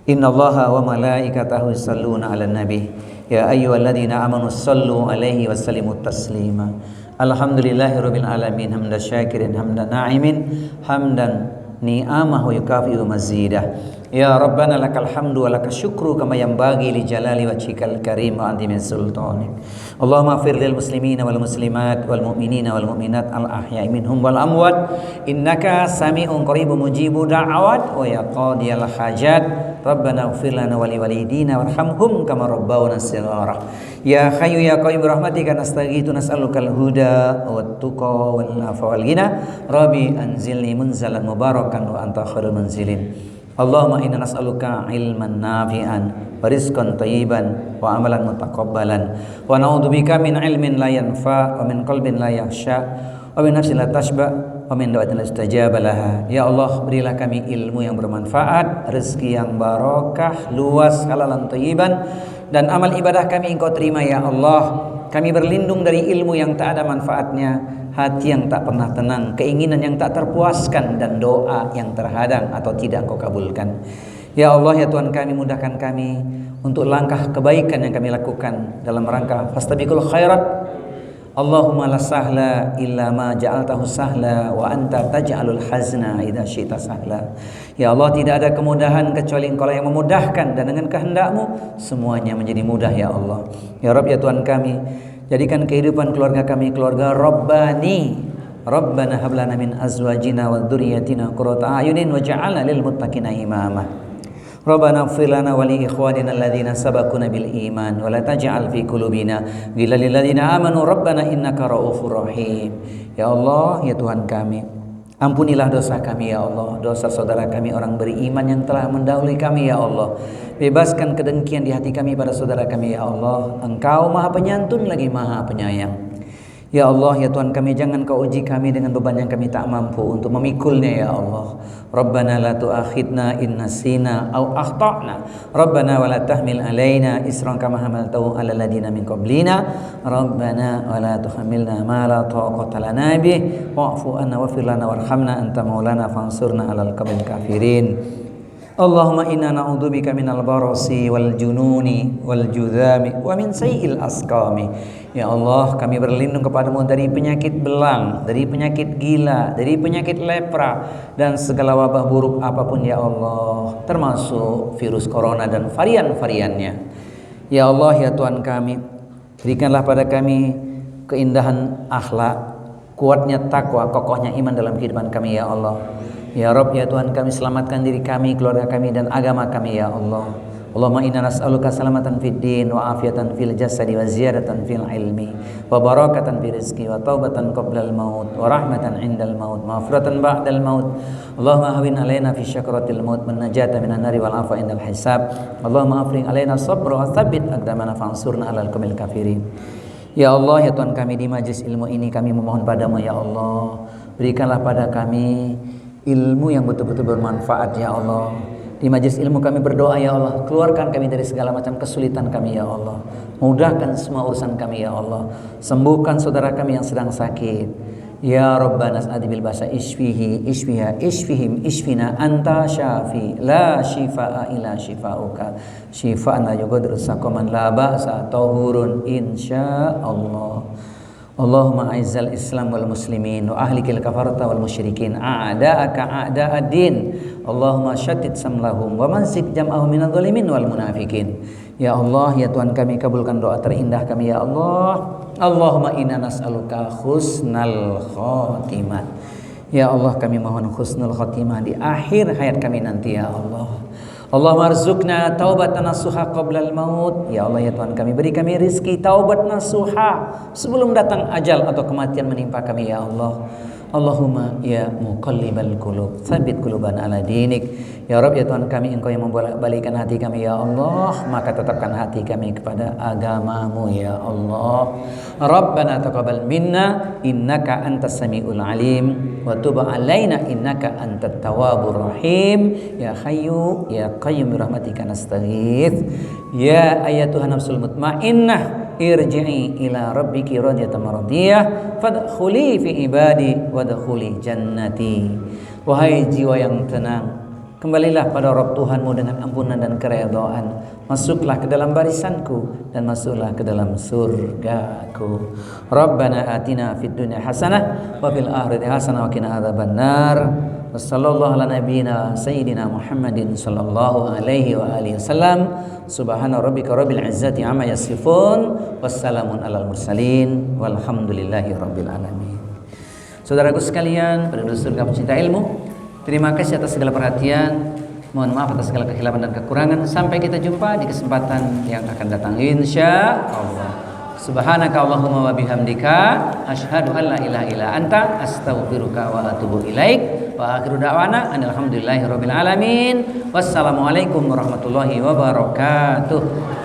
Innallaha wa malaikatahu yusholluna 'alan nabi. Ya ayyuhalladzina amanu shallu 'alaihi wa sallimu taslima. Alhamdulillahirabbil alamin. Hamdan syakirin, hamdan na'imin, hamdan ni'amahu yukafi'u mazidah. Ya Rabbana lakal hamdu wa lakal syukru kama yanbaghi li jalali wajhikal karim wa azimi sultanik. Allahumma ighfir lil muslimina wal muslimat wal mu'minina wal mu'minat al ahya'i minhum wal amwat innaka sami'un qaribun mujibu da'awat wa ya qadiyal hajat. Rabbana ighfir lana wa li walidina warhamhum kama rabbawna shighara. Ya Hayyu ya Qayyum birahmatika nastaghitsu nas'alukal huda wat tuqa wal afa wal ghina. Rabbi anzilni munzalan mubarakan wa anta khairul munzilin. Allahumma inna nas'aluka ilman nafi'an wa rizqan thayyiban wa amalan mutaqabbalan wa na'udzubika min ilmin la yanfa' wa min qalbin la yakhsha wa min nafsin la tashba' wa min da'watin la mustajaba laha. Ya Allah, berilah kami ilmu yang bermanfaat, rezeki yang barakah, luas, halalan thayyiban, dan amal ibadah kami Engkau terima ya Allah. Kami berlindung dari ilmu yang tak ada manfaatnya, hati yang tak pernah tenang, keinginan yang tak terpuaskan, dan doa yang terhadang atau tidak Engkau kabulkan. Ya Allah, ya Tuhan kami, mudahkan kami untuk langkah kebaikan yang kami lakukan dalam rangka fastabiqul khairat. Allahumma la sahla illa ma ja'altahu sahla wa anta taj'alul hazna idza syi'ta sahla. Ya Allah, tidak ada kemudahan kecuali Engkau yang memudahkan, dan dengan kehendak-Mu semuanya menjadi mudah ya Allah. Ya Rabb, ya Tuhan kami, jadikan kehidupan keluarga kami keluarga Rabbani. Rabbana hab lana min azwajina wa dzurriyyatina qurrata a'yunin waj'alna lil muttaqina imama. Rabbana ighfir lana wa li ikhwanina alladhina sabaquna bil iman wa la taj'al fi qulubina ghillan lil ladzina amanu rabbana innaka ra'ufur rahim. Ya Allah, ya Tuhan kami, ampunilah dosa kami ya Allah, dosa saudara kami orang beriman yang telah mendahului kami ya Allah. Bebaskan kedengkian di hati kami pada saudara kami ya Allah. Engkau Maha Penyantun lagi Maha Penyayang. Ya Allah, ya Tuhan kami, jangan Kau uji kami dengan beban yang kami tak mampu untuk memikulnya ya Allah. Rabbana la tu'akhidna in nasina aw akhtana. Rabbana wa la tahmil alaina isran kama hamaltahu ala ladina min qablina. Rabbana wa la tuhammilna ma la taqata lana bih wa'fu anna waghfir lana warhamna anta maulana fansurna 'alal qawmil kafirin. Allahumma inna na'udzubika minal barasi wal jununi wal judhami wa min sayyi'il asqami. Ya Allah, kami berlindung kepadamu dari penyakit belang, dari penyakit gila, dari penyakit lepra, dan segala wabah buruk apapun ya Allah, termasuk virus corona dan varian-variannya. Ya Allah, ya Tuhan kami, berikanlah pada kami keindahan akhlak, kuatnya takwa, kokohnya iman dalam kehidupan kami ya Allah. Ya Rabb, ya Tuhan kami, selamatkan diri kami, keluarga kami, dan agama kami ya Allah. Allahumma inna nas'aluka salamatan fid din wa afiatan fil jasadi wa ziyadatan fil ilmi wa barakatan fil rizqi wa taubatan qablal maut wa rahmatan indal maut maghfiratan ba'dal maut. Allahumma hawin alaina fi syakratil maut man najata minan nari wal afa indal hisab. Allahumma afring alaina sabra wa tsabbit aqdamana fansurna alal qawmil kafirin. Ya Allah, ya Tuhan kami, di majlis ilmu ini kami memohon padamu ya Allah, berikanlah pada kami ilmu yang betul-betul bermanfaat ya Allah. Di majlis ilmu kami berdoa ya Allah, keluarkan kami dari segala macam kesulitan kami ya Allah, mudahkan semua urusan kami ya Allah, sembuhkan saudara kami yang sedang sakit ya Rabbana as'adi bil basa isfihi isfiha isfihim isfina anta syafi la shifaa illa shifauka shifaan la yughadiru saqaman la ba'sa tahurun insyaallah. Allahumma aizzal Islam wal muslimin wa ahlikil kafarata wal musyrikin a'da'aka a'da'ad din. Allahumma syattid samlahum wa mansik jam'ahum minadh dhalimin wal munafikin. Ya Allah, ya Tuhan kami, kabulkan doa terindah kami ya Allah. Allahumma inna nas'aluka husnal khotimah. Ya Allah, kami mohon husnul khotimah di akhir hayat kami nanti ya Allah. Allahumma arzuqna taubatan nasuha qablal maut. Ya Allah, ya Tuhan kami, beri kami rizki taubat nasuha sebelum datang ajal atau kematian menimpa kami ya Allah. Allahumma ya muqallibal qulub tsabbit qulubana ala dinik. Ya Rabb, ya Tuhan kami, Engkau yang membolak-balikkan hati kami ya Allah, maka tetapkan hati kami kepada agamamu ya Allah. Rabbana taqabbal minna innaka antas samiul alim wa tub alaina innaka antat tawwabur rahim. Ya Hayyu ya Qayyum bi rahmatika nastaghits. Ya ayyatuhan nafsul mutmainnah irji'i ila rabbiki radiyatan maradiyah fadkhuli fi ibadi wadkhuli jannati. Wahai jiwa yang tenang, kembalilah pada Rabb Tuhanmu dengan ampunan dan keredaan. Masuklah ke dalam barisanku dan masuklah ke dalam surgaku. Rabbana atina fid dunya hasanah wa fil akhirati hasanah wa qina adzabannar. Wassallallahu ala nabiyyina sayyidina Muhammadin sallallahu alaihi wa alihi wasallam. Subhana rabbika rabbil izzati amma yasifun. Wassalamun alal mursalin walhamdulillahi rabbil alamin. Saudaraku sekalian, penduduk surga pecinta ilmu, terima kasih atas segala perhatian. Mohon maaf atas segala kekhilafan dan kekurangan. Sampai kita jumpa di kesempatan yang akan datang insya Allah. Subhanaka Allahumma wa bihamdika asyhadu an la ilaha illa anta astaghfiruka wa atubu ilaik. Wa akhiru da'wana alhamdulillahi rabbil alamin. Wassalamualaikum warahmatullahi wabarakatuh.